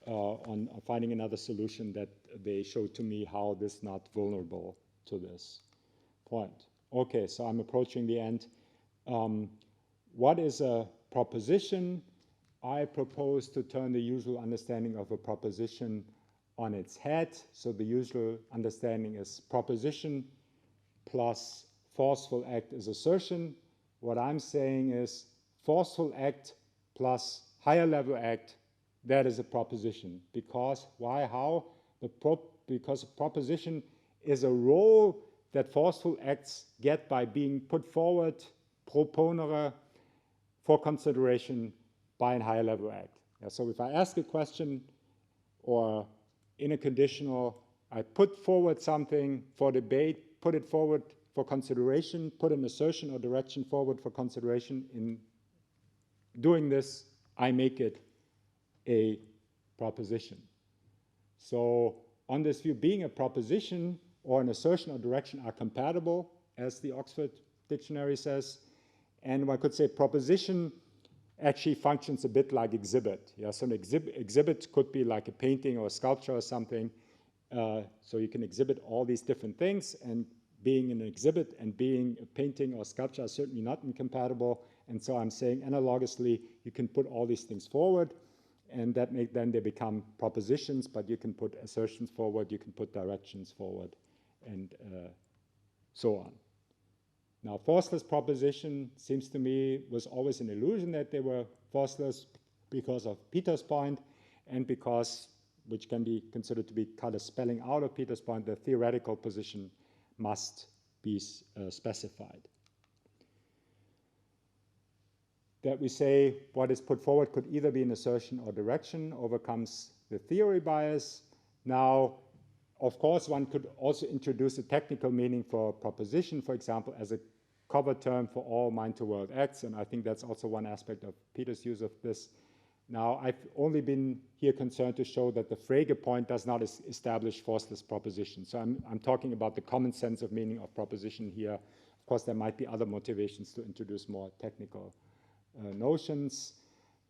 B: on finding another solution, that they show to me how this is not vulnerable to this point. Okay, so I'm approaching the end. What is a proposition? I propose to turn the usual understanding of a proposition on its head. So the usual understanding is proposition plus forceful act is assertion. What I'm saying is forceful act plus higher level act, that is a proposition. Because, why, how? Because a proposition is a role that forceful acts get by being put forward, proponere, for consideration by a higher level act. Yeah, so if I ask a question or in a conditional, I put forward something for debate, put it forward for consideration, put an assertion or direction forward for consideration. In doing this, I make it a proposition. So on this view, being a proposition or an assertion or direction are compatible, as the Oxford Dictionary says. And one could say proposition actually functions a bit like exhibit. Yeah, so an exhibit could be like a painting or a sculpture or something. So you can exhibit all these different things, and being an exhibit and being a painting or sculpture are certainly not incompatible. And so I'm saying analogously, you can put all these things forward, and then they become propositions, but you can put assertions forward, you can put directions forward, and so on. Now, forceless proposition seems to me was always an illusion that they were forceless because of Peter's point, and because, which can be considered to be kind of spelling out of Peter's point, the theoretical position must be specified. That we say what is put forward could either be an assertion or direction overcomes the theory bias. Now, of course, one could also introduce a technical meaning for proposition, for example, as a cover term for all mind-to-world acts, and I think that's also one aspect of Peter's use of this. Now, I've only been here concerned to show that the Frege point does not establish forceless proposition. So I'm talking about the common sense of meaning of proposition here. Of course, there might be other motivations to introduce more technical notions.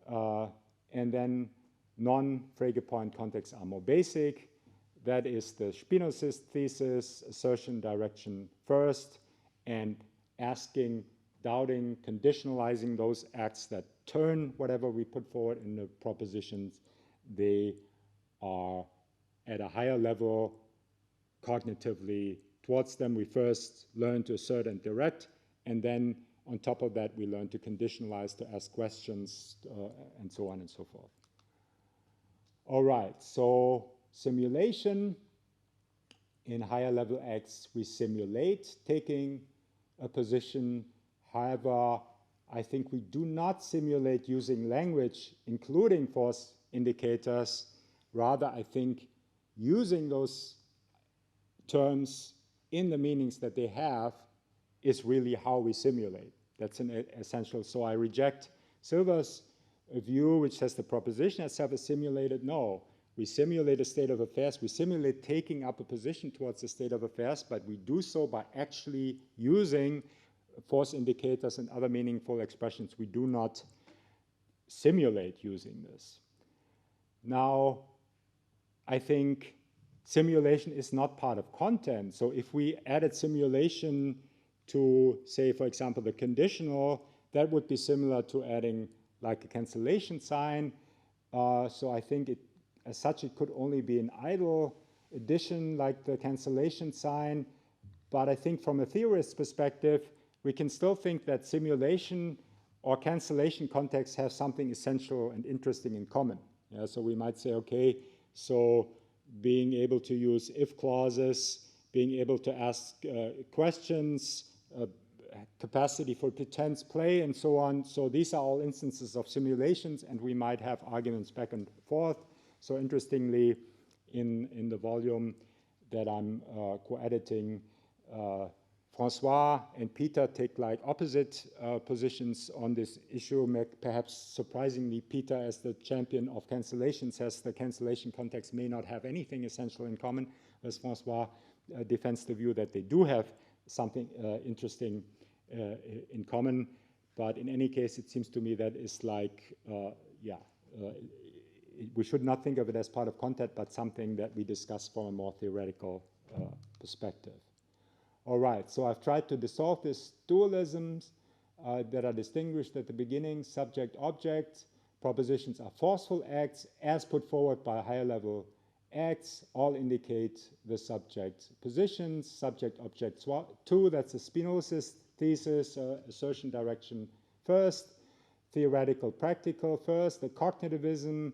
B: And then non-Frege point contexts are more basic. That is the Spinozist thesis, assertion, direction first, and asking, doubting, conditionalizing those acts that turn whatever we put forward in the propositions. They are at a higher level cognitively towards them. We first learn to assert and direct, and then on top of that, we learn to conditionalize, to ask questions, and so on and so forth. All right, so simulation. In higher level acts, we simulate taking a position. However, I think we do not simulate using language, including force indicators. Rather, I think using those terms in the meanings that they have is really how we simulate. That's an essential. So I reject Silver's view, which says the proposition itself is simulated. No, we simulate a state of affairs. We simulate taking up a position towards the state of affairs, but we do so by actually using force indicators and other meaningful expressions. We do not simulate using this. Now, I think simulation is not part of content. So if we added simulation to, say, for example, the conditional, that would be similar to adding like a cancellation sign. So I think as such, it could only be an idle addition like the cancellation sign. But I think from a theorist's perspective, we can still think that simulation or cancellation contexts have something essential and interesting in common. Yeah, so we might say, okay, so being able to use if clauses, being able to ask questions, capacity for pretense play, and so on. So these are all instances of simulations, and we might have arguments back and forth. So interestingly, in the volume that I'm co-editing, Francois and Peter take like opposite positions on this issue. Perhaps surprisingly, Peter, as the champion of cancellation, says the cancellation context may not have anything essential in common, whereas Francois defends the view that they do have something interesting in common. But in any case, it seems to me that is like, we should not think of it as part of content, but something that we discuss from a more theoretical perspective. All right, so I've tried to dissolve these dualisms that are distinguished at the beginning: subject-object. Propositions are forceful acts as put forward by higher-level acts. All indicate the subject positions. Subject-object 2, that's a Spinozist thesis, assertion direction first, theoretical practical first. The cognitivism,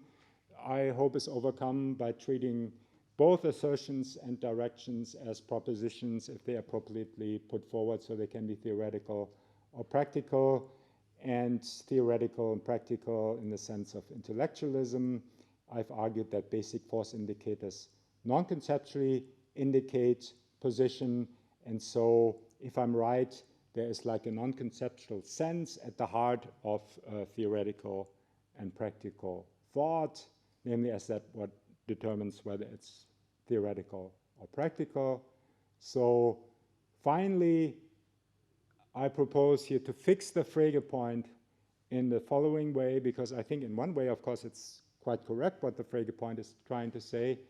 B: I hope, is overcome by treating both assertions and directions as propositions if they are appropriately put forward, so they can be theoretical or practical, and theoretical and practical in the sense of intellectualism. I've argued that basic force indicators non-conceptually indicate position, and so if I'm right, there is like a non-conceptual sense at the heart of theoretical and practical thought, namely as that what determines whether it's theoretical or practical. So finally, I propose here to fix the Frege point in the following way, because I think in one way, of course, it's quite correct what the Frege point is trying to say.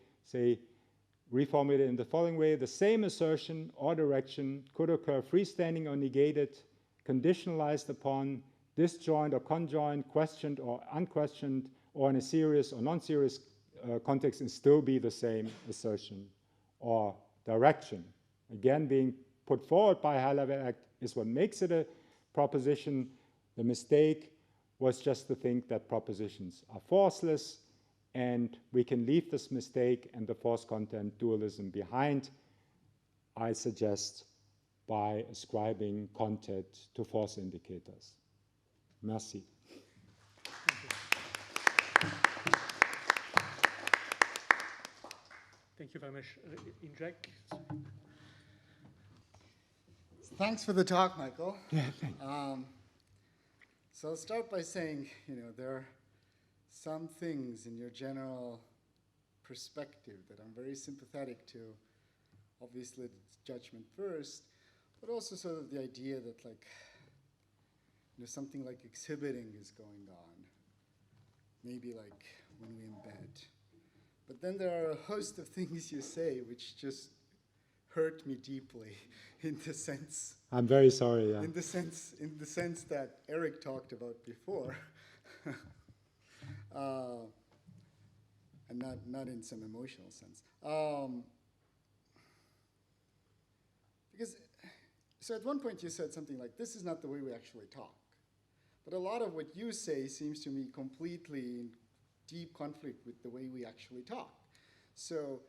B: Reformulate it in the following way: the same assertion or direction could occur freestanding or negated, conditionalized upon, disjoint or conjoined, questioned or unquestioned, or in a serious or non-serious context, and still be the same assertion or direction. Again, being put forward by a high-level act is what makes it a proposition. The mistake was just to think that propositions are forceless, and we can leave this mistake and the force content dualism behind, I suggest, by ascribing content to force indicators. Merci.
A: Thank you very much. Jack.
C: Thanks for the talk, Michael.
B: Yeah, thank you.
C: So I'll start by saying, there are some things in your general perspective that I'm very sympathetic to. Obviously, it's judgment first, but also sort of the idea that, something like exhibiting is going on, maybe like when we embed. But then there are a host of things you say which just hurt me deeply, in the sense.
B: I'm very sorry. Yeah.
C: In the sense that Eric talked about before, and not in some emotional sense. Because, so at one point you said something like, "This is not the way we actually talk." But a lot of what you say seems to me completely in deep conflict with the way we actually talk. So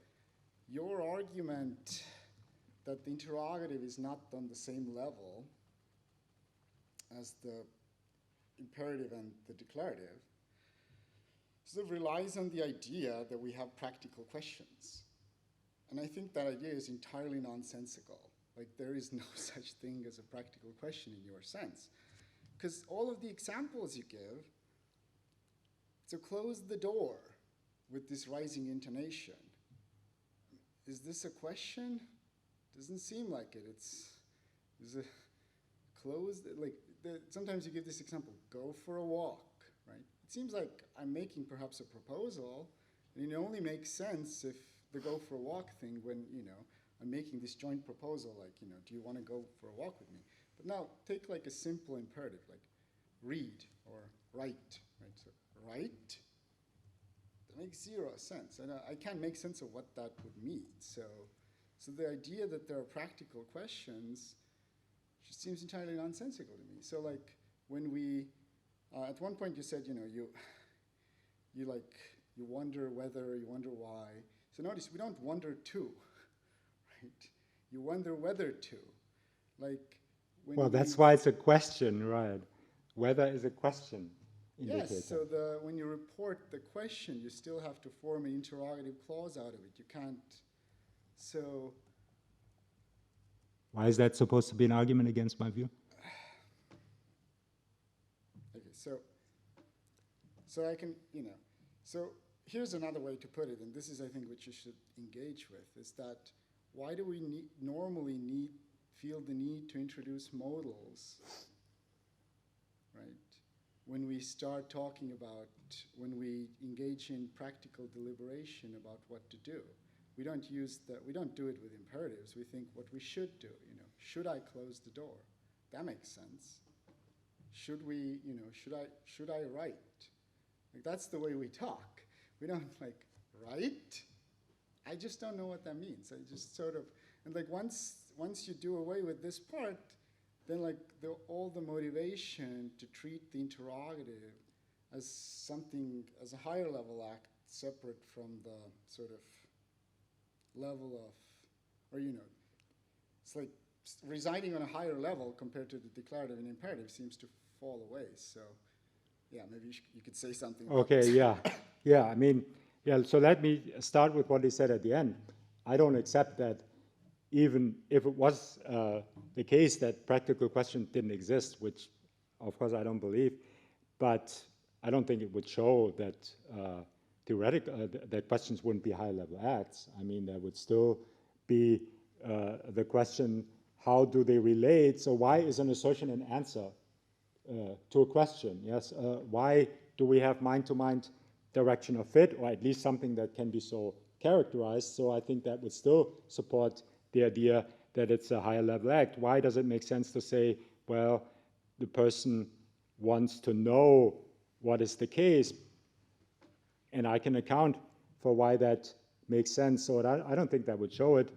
C: your argument that the interrogative is not on the same level as the imperative and the declarative sort of relies on the idea that we have practical questions. And I think that idea is entirely nonsensical. Like, there is no such thing as a practical question in your sense. Because all of the examples you give, so close the door with this rising intonation. Is this a question? Doesn't seem like it. It's a closed, sometimes you give this example, go for a walk, right? It seems like I'm making perhaps a proposal, and it only makes sense if the go for a walk thing when, I'm making this joint proposal, like, do you want to go for a walk with me? But now take like a simple imperative, like read or write, right? So write, that makes zero sense. And I can't make sense of what that would mean. So the idea that there are practical questions just seems entirely nonsensical to me. So like when we, at one point you said, you wonder whether, you wonder why. So notice we don't wonder to, right? You wonder whether to. Like when
B: well, that's why it's a question, right? Whether is a question indicator.
C: Yes, so when you report the question, you still have to form an interrogative clause out of it. You can't, so.
B: Why is that supposed to be an argument against my view?
C: Okay, so I can, so here's another way to put it, and this is, I think, what you should engage with, is that why do we normally feel the need to introduce modals, right? When we start talking about, when we engage in practical deliberation about what to do, we don't do it with imperatives. We think what we should do, should I close the door? That makes sense. Should we, should I write? Like that's the way we talk. We don't like write. I just don't know what that means. I just sort of, and like once you do away with this part, then like all the motivation to treat the interrogative as something, as a higher level act separate from the sort of level of, or it's like residing on a higher level compared to the declarative and imperative seems to fall away. So yeah, maybe you could say something about
B: Okay,
C: this.
B: yeah, I mean, so let me start with what he said at the end. I don't accept that even if it was the case that practical questions didn't exist, which of course I don't believe, but I don't think it would show that that questions wouldn't be high-level acts. I mean, there would still be the question, how do they relate? So why is an assertion an answer to a question? Yes, why do we have mind-to-mind direction of fit, or at least something that can be so characterized? So I think that would still support the idea that it's a higher-level act. Why does it make sense to say, well, the person wants to know what is the case, and I can account for why that makes sense? So I don't think that would show it.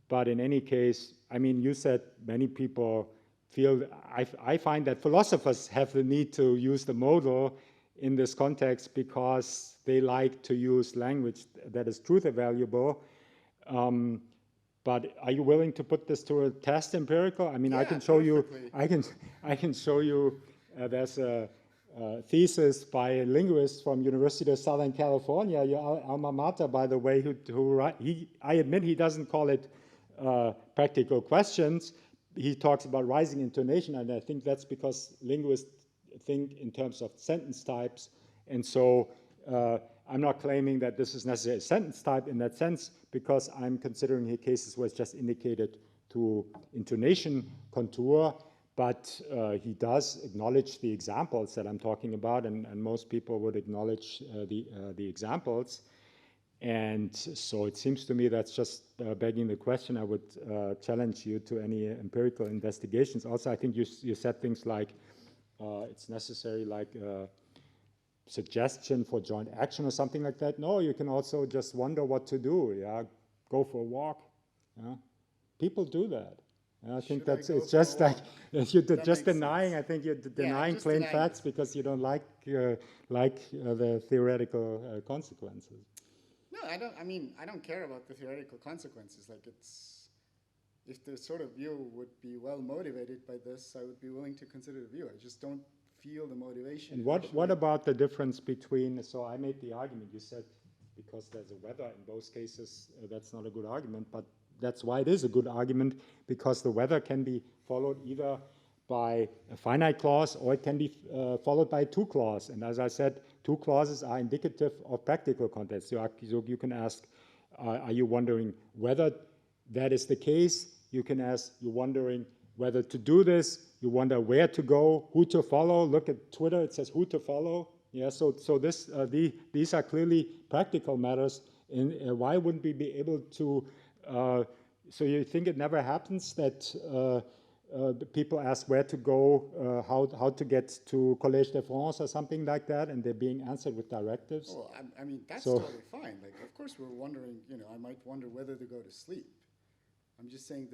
B: But in any case, I mean, you said many people feel, I find that philosophers have the need to use the modal in this context because they like to use language that is truth evaluable. But are you willing to put this to a test empirical? I mean,
C: Yeah,
B: I can show
C: perfectly.
B: you, I can show you, there's a thesis by a linguist from University of Southern California, your alma mater, by the way, I admit he doesn't call it practical questions. He talks about rising intonation, and I think that's because linguists think in terms of sentence types. And so I'm not claiming that this is necessarily a sentence type in that sense, because I'm considering here cases where it's just indicated to intonation contour. But he does acknowledge the examples that I'm talking about, and most people would acknowledge the examples. And so it seems to me that's just begging the question. I would challenge you to any empirical investigations. Also, I think you said things like it's necessary, like suggestion for joint action or something like that. No, you can also just wonder what to do. Yeah, go for a walk. Yeah, people do that. I think it's just like you're just denying. I think you're denying plain facts because you don't like the theoretical consequences.
C: No, I don't. I mean, I don't care about the theoretical consequences. Like, if the sort of view would be well motivated by this, I would be willing to consider the view. I just don't feel the motivation.
B: And what about the difference between? So I made the argument. You said because there's a whether in both cases, that's not a good argument, but that's why it is a good argument, because the whether can be followed either by a finite clause or it can be followed by a to clause. And as I said, to clauses are indicative of practical context. So you can ask, are you wondering whether that is the case? You can ask, you're wondering whether to do this. You wonder where to go, who to follow. Look at Twitter, it says who to follow. Yeah, so these are clearly practical matters And why wouldn't we be able to, so you think it never happens that the people ask where to go, how to get to Collège de France or something like that, and they're being answered with directives?
C: Well, I mean, that's
B: So-
C: totally fine. Like, of course, we're wondering, I might wonder whether to go to sleep. I'm just saying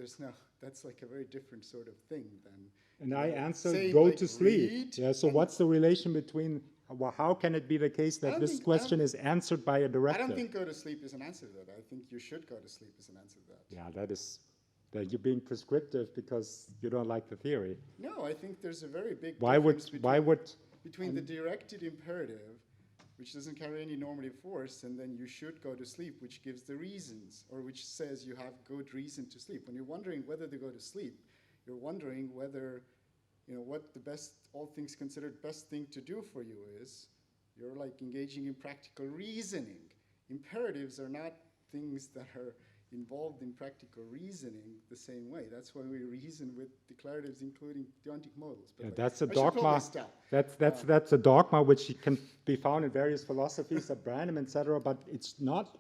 C: that's like a very different sort of thing than.
B: And I answer,
C: saying,
B: go
C: like,
B: to sleep.
C: read
B: Yeah, so
C: and-
B: what's the relation between, how can it be the case
C: I
B: that
C: don't
B: this
C: think-
B: question is answered by a
C: I
B: directive?
C: don't think go to sleep is an answer to that. I think you should go to sleep is an answer to that.
B: Yeah, that you're being prescriptive because you don't like the theory.
C: No, I think there's a very big
B: Why would,
C: difference between the directed imperative, which doesn't carry any normative force, and then you should go to sleep, which gives the reasons, or which says you have good reason to sleep. When you're wondering whether to go to sleep, you're wondering whether, what the best, all things considered, best thing to do for you is. You're like engaging in practical reasoning. Imperatives are not things that are involved in practical reasoning the same way. That's why we reason with declaratives, including deontic modals. But
B: Yeah,
C: like,
B: that's a
C: I should probably
B: dogma.
C: stop.
B: That's a dogma which can be found in various philosophies, of Branham, etc. But it's not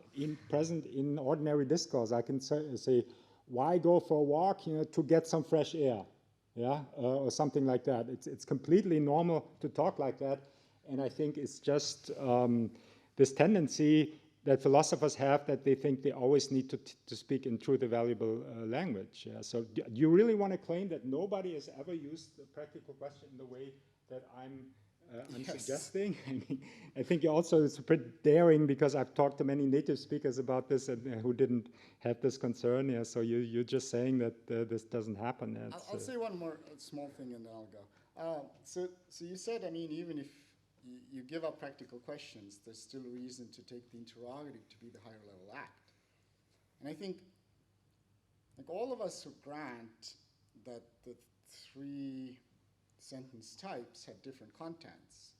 B: present in ordinary discourse. I can say, why go for a walk? To get some fresh air, or something like that. It's completely normal to talk like that, and I think it's just this tendency that philosophers have that they think they always need to speak in truly valuable language. Yeah? So do you really want to claim that nobody has ever used the practical question in the way that I'm
C: Yes.
B: suggesting? I think also it's a bit daring because I've talked to many native speakers about this and who didn't have this concern. Yeah? So you're just saying that this doesn't happen.
C: I'll say one more small thing and then I'll go. So you said, I mean, even if you give up practical questions, there's still a reason to take the interrogative to be the higher level act. And I think, like all of us who grant that the 3 sentence types have different contents,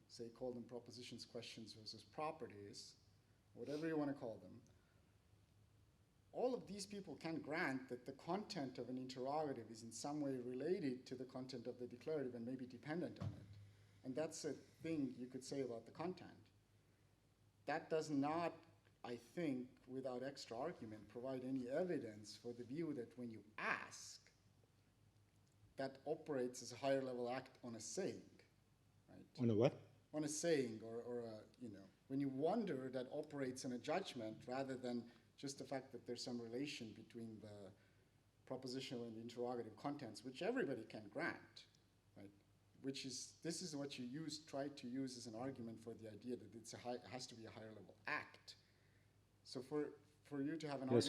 C: say call them propositions, questions versus properties, whatever you want to call them, all of these people can grant that the content of an interrogative is in some way related to the content of the declarative and maybe dependent on it. And that's a thing you could say about the content. That does not, I think, without extra argument, provide any evidence for the view that when you ask, that operates as a higher level act on a saying, right?
B: On a what?
C: On a saying, or a, when you wonder, that operates on a judgment rather than just the fact that there's some relation between the propositional and the interrogative contents, which everybody can grant, right? This is what you try to use as an argument for the idea that it has to be a higher level act. So for you to have an argument.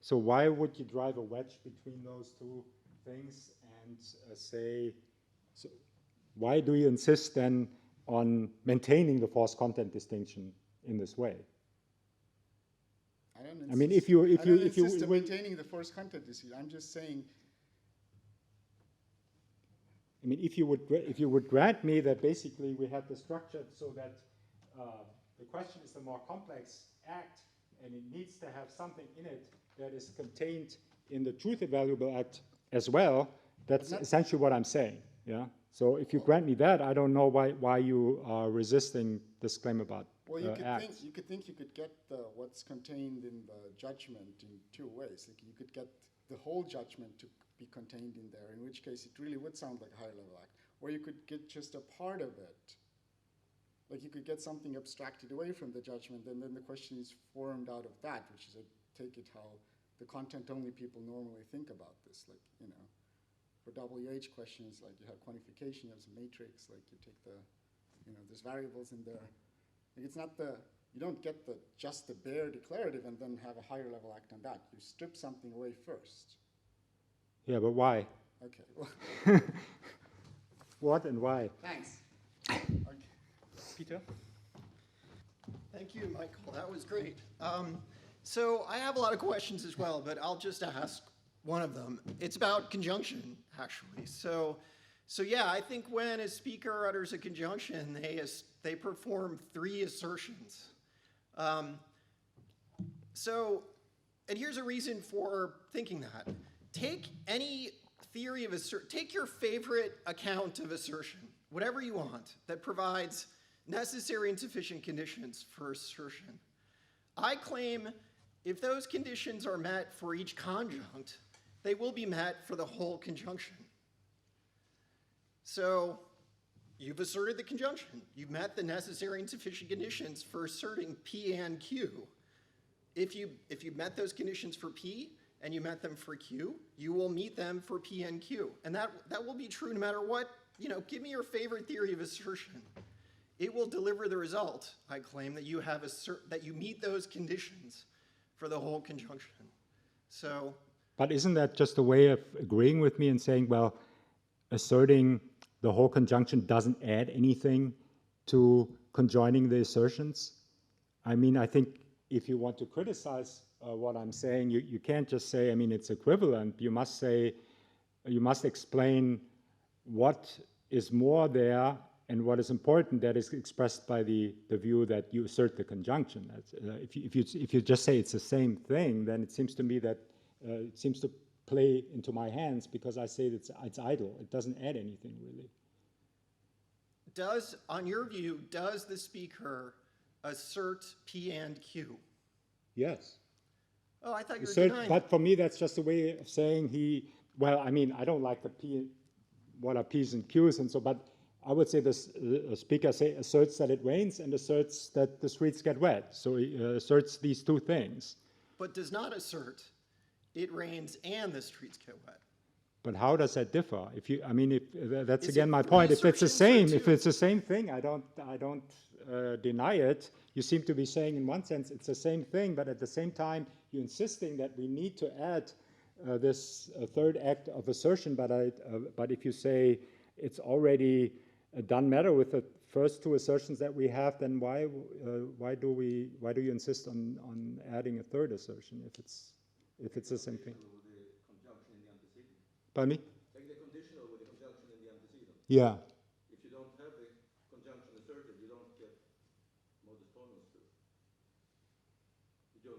B: So why would you drive a wedge between those two things and say? So why do you insist then on maintaining the force content distinction in this way?
C: I don't insist,
B: I mean, if you
C: on maintaining the force content distinction. I'm just saying.
B: I mean, if you would grant me that basically we have the structure so that the question is the more complex act, and it needs to have something in it that is contained in the truth evaluable act as well. That's essentially what I'm saying. Yeah. So if you grant me that, I don't know why you are resisting this claim about acts.
C: You could think you could get what's contained in the judgment in 2 ways. Like you could get the whole judgment to be contained in there, in which case it really would sound like a higher level act. Or you could get just a part of it. Like you could get something abstracted away from the judgment, and then the question is formed out of that, which is, I take it, how the content-only people normally think about this. Like, for WH questions, like you have quantification, you have some matrix, like you take there's variables in there. Like it's not you don't get just the bare declarative and then have a higher level act on that. You strip something away first.
B: Yeah, but why?
C: Okay. Well,
B: what and why?
C: thanks. Okay.
A: Peter?
D: Thank you, Michael. That was great. So I have a lot of questions as well, but I'll just ask one of them. It's about conjunction, actually. So yeah, I think when a speaker utters a conjunction, they perform 3 assertions. And here's a reason for thinking that. Take any theory of take your favorite account of assertion, whatever you want, that provides necessary and sufficient conditions for assertion. I claim if those conditions are met for each conjunct, they will be met for the whole conjunction. So you've asserted the conjunction. You've met the necessary and sufficient conditions for asserting P and Q. If you met those conditions for P and you met them for Q, you will meet them for P and Q. And that will be true no matter what. Give me your favorite theory of assertion. It will deliver the result, I claim, that you meet those conditions for the whole conjunction. So.
B: But isn't that just a way of agreeing with me and saying, well, asserting the whole conjunction doesn't add anything to conjoining the assertions? I mean, I think if you want to criticize what I'm saying, you can't just say, I mean, it's equivalent. You must say, you must explain what is more there and what is important that is expressed by the view that you assert the conjunction. If you just say it's the same thing, then it seems to me that it seems to play into my hands because I say that it's idle. It doesn't add anything really.
D: On your view, does the speaker assert P and Q?
B: Yes.
D: Oh, I thought you were denying.
B: But for me, that's just a way of saying well, I mean, I don't like the P, what are P's and Q's and so, but I would say the speaker asserts that it rains and asserts that the streets get wet. So he asserts these two things.
D: But does not assert it rains and the streets get wet.
B: But how does that differ? That's again my point. If it's the same thing, I don't deny it. You seem to be saying in one sense it's the same thing, but at the same time you're insisting that we need to add this third act of assertion. But if you say it's already a done matter with the first two assertions that we have, then why do you insist on adding a third assertion if it's the same thing? Pardon me?
E: Take the conditional with the conjunction in the antecedent.
B: Yeah.
E: If you don't have the conjunction asserted, you don't get modus ponens to.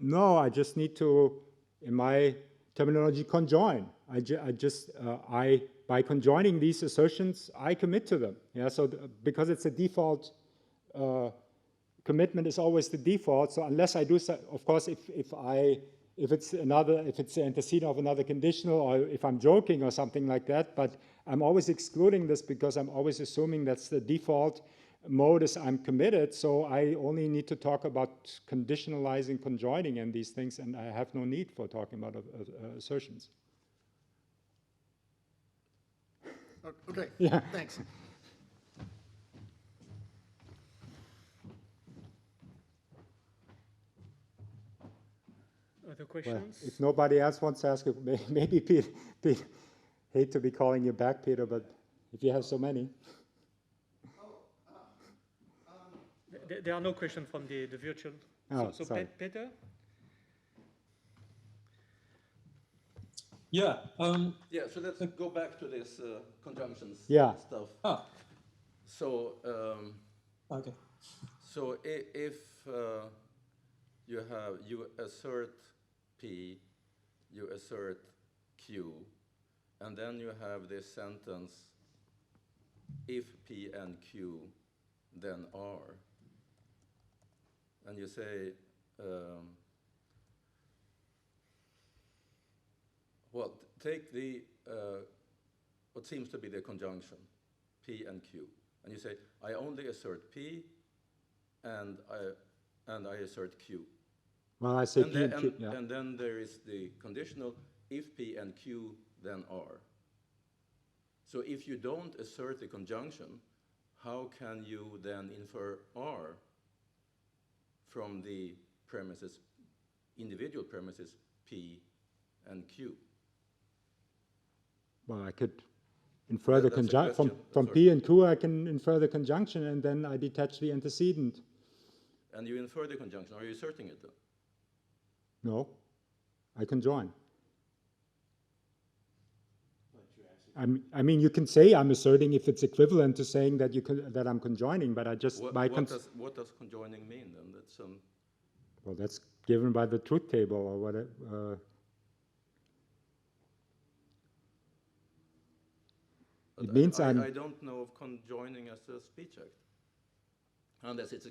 B: No, I just need to, in my terminology, conjoin. By conjoining these assertions, I commit to them. Yeah. So because it's a default, commitment is always the default. So unless I do so, of course, if it's the antecedent of another conditional, or if I'm joking or something like that, but I'm always excluding this because I'm always assuming that's the default modus I'm committed, so I only need to talk about conditionalizing, conjoining and these things, and I have no need for talking about assertions.
D: Okay,
B: yeah.
D: Thanks.
A: Other questions?
B: Well, if nobody else wants to ask, maybe Pete, hate to be calling you back, Peter, but if you have so many.
A: There are no questions from the virtual.
B: Oh,
A: so
B: sorry.
A: Peter?
F: Yeah.
E: Yeah, so let's go back to this conjunctions stuff. So,
F: Okay.
E: so if you assert P, you assert Q, and then you have this sentence, if P and Q, then R. And you say, well, take the, what seems to be the conjunction, P and Q. And you say, I only assert P and I assert Q.
B: Well, I say
E: And
B: P and Q, yeah.
E: and then there is the conditional, if P and Q, then R. So if you don't assert the conjunction, how can you then infer R from the premises, individual premises P and Q?
B: Well, I could infer the
E: That's a
B: conjunction
E: question.
B: from P and Q. I can infer the conjunction, and then I detach the antecedent.
E: And you infer the conjunction. Are you asserting it then?
B: No, I conjoin. I mean, you can say I'm asserting if it's equivalent to saying that that I'm conjoining, but I just
E: What does conjoining mean then? That's
B: well, that's given by the truth table or whatever. It means
E: I don't know of conjoining as a speech act, unless it's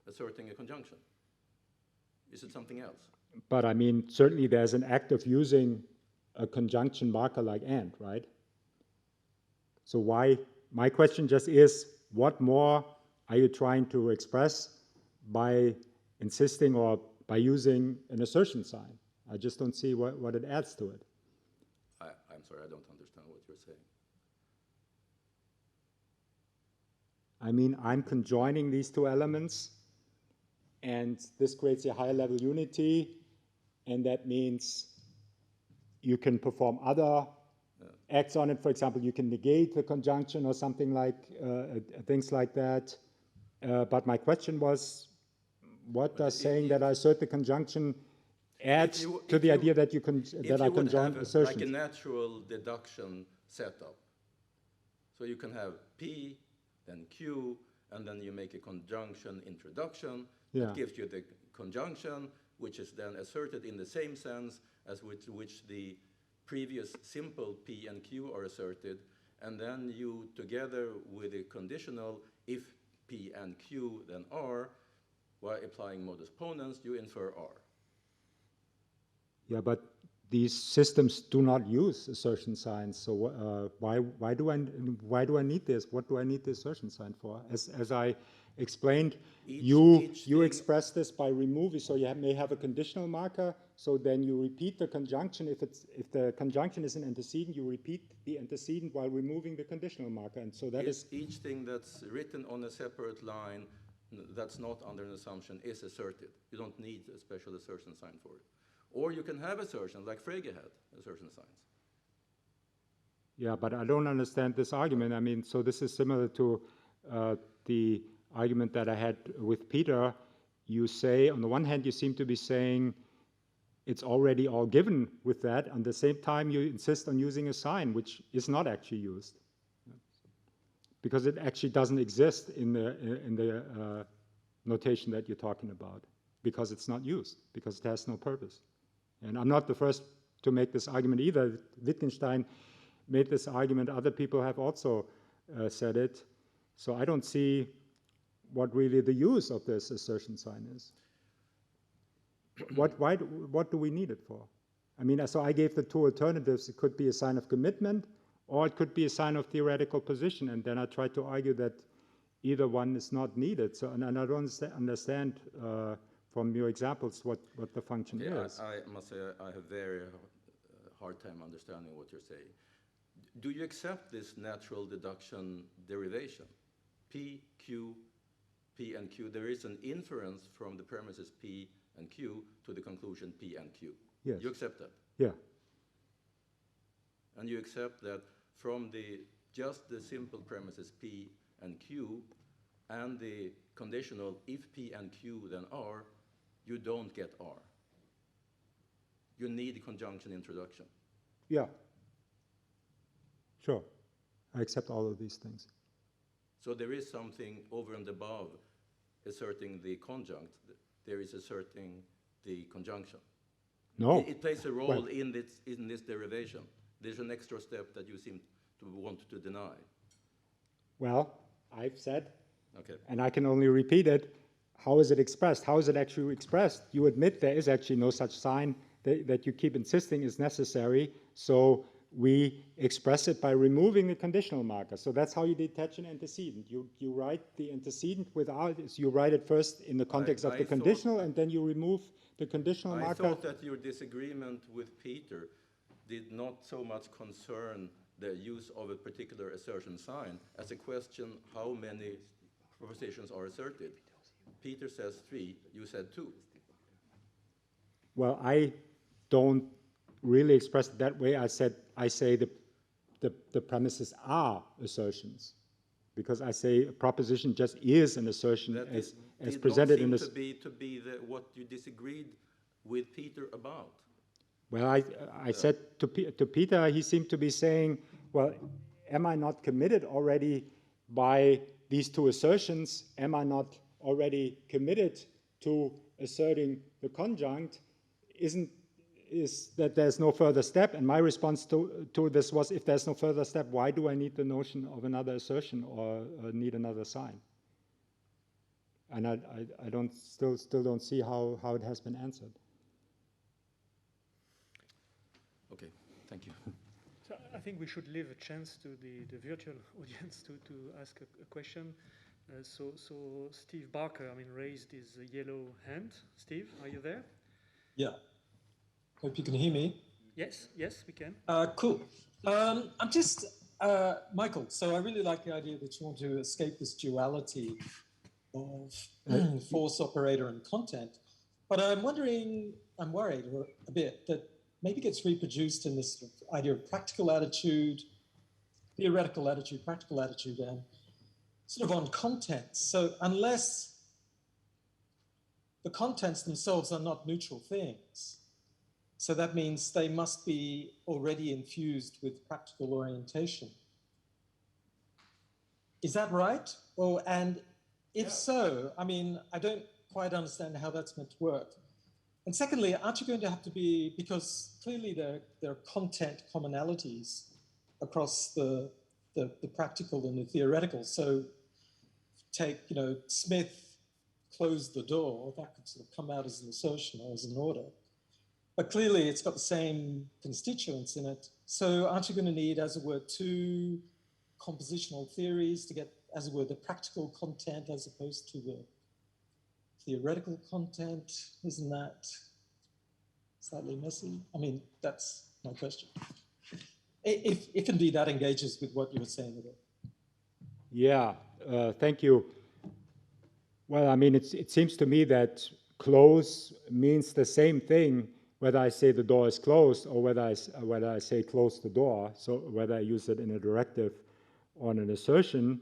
E: asserting a conjunction. Is it something else?
B: But I mean, certainly there's an act of using a conjunction marker like and, right? So why, my question just is, what more are you trying to express by insisting or by using an assertion sign? I just don't see what it adds to it.
E: I'm sorry, I don't understand what you're saying.
B: I mean, I'm conjoining these two elements, and this creates a higher level unity, and that means you can perform other acts on it. For example, you can negate the conjunction or something like, things like that. But my question was, what does saying that I assert the conjunction add to the idea that you can that I conjoin assertions?
E: Like a natural deduction setup. So you can have P, then Q, and then you make a conjunction introduction that gives you the conjunction, which is then asserted in the same sense as with which the previous simple P and Q are asserted, and then you, together with a conditional, if P and Q then R, while applying modus ponens, you infer R.
B: Yeah, but these systems do not use assertion signs. So why do I need this? What do I need the assertion sign for? As I explained, you express this by removing. So you may have a conditional marker. So then you repeat the conjunction. If the conjunction is an antecedent, you repeat the antecedent while removing the conditional marker. And so that is
E: each thing that's written on a separate line that's not under an assumption is asserted. You don't need a special assertion sign for it. Or you can have assertions like Frege had, assertion signs.
B: Yeah, but I don't understand this argument. I mean, so this is similar to the argument that I had with Peter. You say, on the one hand, you seem to be saying it's already all given with that. On the same time, you insist on using a sign, which is not actually used. Because it actually doesn't exist in the notation that you're talking about. Because it's not used, because it has no purpose. And I'm not the first to make this argument either. Wittgenstein made this argument. Other people have also said it. So I don't see what really the use of this assertion sign is. What do we need it for? I mean, so I gave the two alternatives. It could be a sign of commitment, or it could be a sign of theoretical position. And then I tried to argue that either one is not needed. So, and I don't understand from your examples what the function is.
E: I must say I have very hard time understanding what you're saying. Do you accept this natural deduction derivation? P, Q, P and Q. There is an inference from the premises P and Q to the conclusion P and Q.
B: Yes.
E: You accept that?
B: Yeah.
E: And you accept that from just the simple premises P and Q and the conditional if P and Q then R, you don't get R. You need a conjunction introduction.
B: Yeah. Sure. I accept all of these things.
E: So there is something over and above asserting the conjunct. There is asserting the conjunction.
B: No.
E: It plays a role in this derivation. There's an extra step that you seem to want to deny.
B: Well, I've said,
E: okay,
B: and I can only repeat it, how is it expressed? How is it actually expressed? You admit there is actually no such sign that you keep insisting is necessary, so we express it by removing the conditional marker. So that's how you detach an antecedent. You write the antecedent without, you write it first in the context of the conditional, and then you remove the conditional marker.
E: I thought that your disagreement with Peter did not so much concern the use of a particular assertion sign as a question how many propositions are asserted. Peter says 3, you said 2.
B: Well, I don't really express it that way. I say the premises are assertions, because I say a proposition just is an assertion
E: that
B: as presented in this.
E: To be what you disagreed with Peter about.
B: Well, I said to Peter, he seemed to be saying, well, am I not committed already by these two assertions? Am I not already committed to asserting the conjunct? Is that there's no further step? And my response to this was, if there's no further step, why do I need the notion of another assertion or need another sign? And I don't still don't see how it has been answered.
E: Okay, thank you.
A: So I think we should leave a chance to the virtual audience to ask a question. So Steve Barker, raised his yellow hand. Steve, are you there?
F: Yeah. Hope you can hear me.
A: Yes, we can.
F: Cool. I'm just, Michael, so I really like the idea that you want to escape this duality of force operator and content. But I'm worried a bit that maybe gets reproduced in this sort of idea of practical attitude, theoretical attitude, practical attitude, and sort of on content. So unless the contents themselves are not neutral things, so that means they must be already infused with practical orientation. Is that right? And if so, I don't quite understand how that's meant to work. And secondly, aren't you going to have to be, because clearly there are content commonalities across the practical and the theoretical. So take, Smith closed the door, that could sort of come out as an assertion or as an order. But clearly it's got the same constituents in it. So aren't you going to need, as it were, two compositional theories to get, as it were, the practical content as opposed to the theoretical content? Isn't that slightly messy? That's my question. If indeed that engages with what you were saying about.
B: Yeah, thank you. Well, it seems to me that close means the same thing whether I say the door is closed or whether I say close the door, so whether I use it in a directive or in an assertion.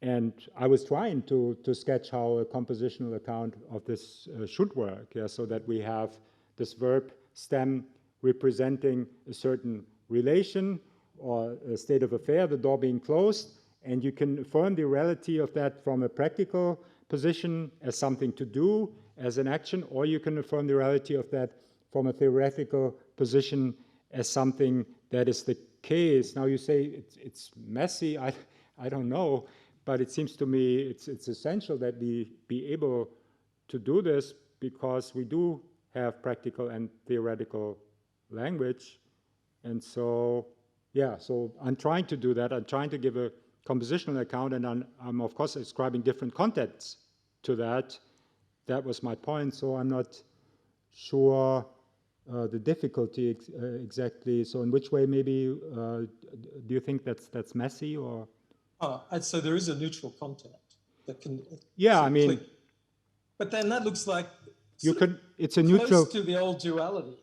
B: And I was trying to sketch how a compositional account of this should work, so that we have this verb stem representing a certain relation or a state of affair, the door being closed, and you can affirm the reality of that from a practical position as something to do, as an action, or you can affirm the reality of that from a theoretical position as something that is the case. Now you say it's messy, I don't know, but it seems to me it's essential that we be able to do this because we do have practical and theoretical language. And so, so I'm trying to do that. I'm trying to give a compositional account, and I'm of course ascribing different contents to that. That was my point, so I'm not sure the difficulty exactly. So in which way maybe do you think that's messy or?
F: So there is a neutral content that can.
B: Yeah,
F: But then that looks like
B: it's a neutral.
F: Close to the old duality.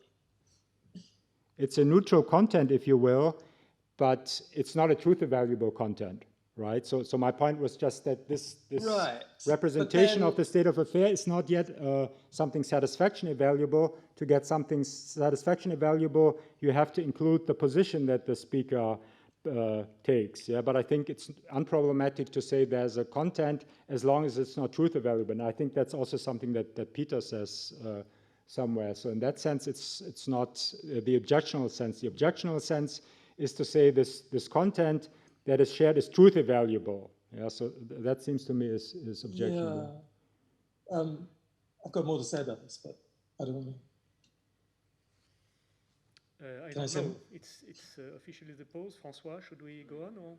B: It's a neutral content, if you will, but it's not a truth evaluable content, right? So my point was just that this
F: right.
B: representation of the state of affair is not yet something satisfaction evaluable. To get something satisfaction evaluable, you have to include the position that the speaker takes. But I think it's unproblematic to say there's a content as long as it's not truth evaluable. And I think that's also something that Peter says somewhere. So in that sense, it's not the objectional sense. The objectional sense is to say this content that is shared is truth evaluable. So that seems to me is objectionable.
F: Yeah. I've got more to say about this, but I don't know.
A: I don't know. It's officially the pause. Francois, should we go on or?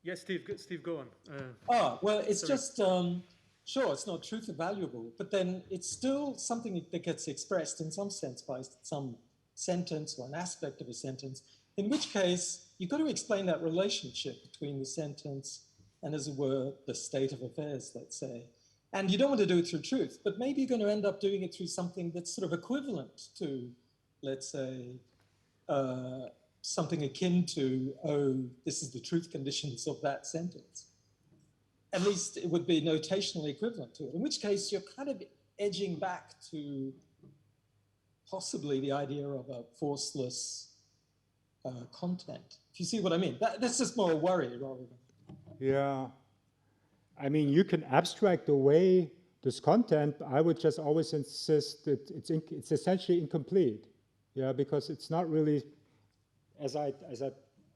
A: Yes, Steve, go on.
F: Well, it's just, sure, it's not truth evaluable, but then it's still something that gets expressed in some sense by some sentence or an aspect of a sentence, in which case you've got to explain that relationship between the sentence and, as it were, the state of affairs, let's say. And you don't want to do it through truth, but maybe you're going to end up doing it through something that's sort of equivalent to, let's say, something akin to, this is the truth conditions of that sentence. At least it would be notationally equivalent to it, in which case you're kind of edging back to possibly the idea of a forceless content. If you see what I mean. That's just more a worry rather than...
B: Yeah. You can abstract away this content. I would just always insist that it's essentially incomplete. Because it's not really, as I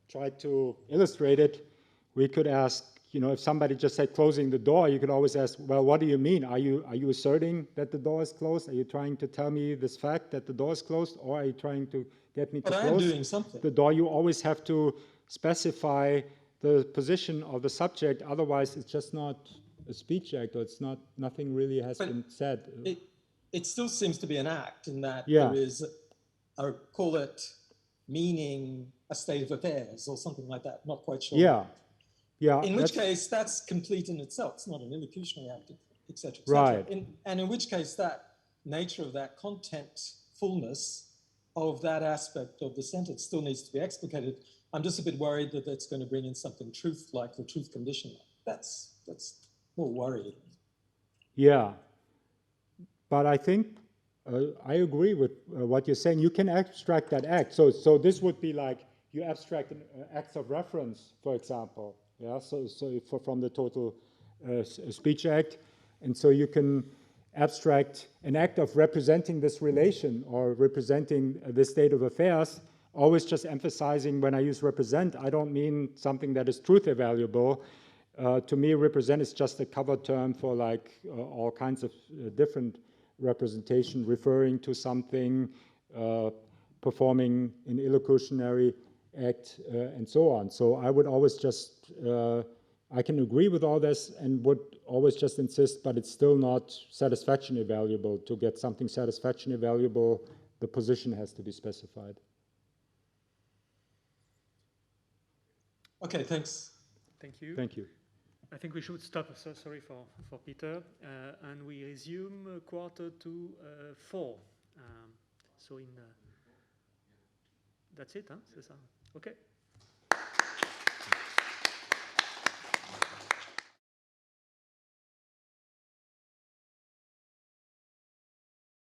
B: tried to illustrate it, we could ask, you know, if somebody just said closing the door, you could always ask, well, what do you mean? Are you asserting that the door is closed? Are you trying to tell me this fact that the door is closed, or are you trying to get me to
F: But
B: close
F: I'm doing something.
B: the door? You always have to specify the position of the subject, otherwise it's just not a speech act, or it's not, nothing really has been said.
F: It still seems to be an act in that
B: Yeah.
F: there is, call it meaning a state of affairs or something like that, not quite sure.
B: Yeah, yeah.
F: In which case, that's complete in itself. It's not an illocutionary act, et cetera, et cetera.
B: Right.
F: And in which case, that nature of that content fullness of that aspect of the sentence still needs to be explicated. I'm just a bit worried that that's going to bring in something truth-like, the truth condition. That's more worrying.
B: Yeah. But I think I agree with what you're saying. You can abstract that act. So this would be like you abstract an acts of reference, for example. Yeah. So from the total speech act, and so you can abstract an act of representing this relation or representing this state of affairs. Always just emphasizing when I use represent, I don't mean something that is truth evaluable. To me, represent is just a cover term for like all kinds of different representation, referring to something, performing an illocutionary act, and so on. So I would always just, I can agree with all this and would always just insist, but it's still not satisfaction evaluable. To get something satisfaction evaluable, the position has to be specified.
F: Okay, thanks.
A: Thank you.
B: Thank you.
A: I think we should stop. So sorry for Peter, and we resume 3:45. So in that's it, huh? C'est ça. Okay.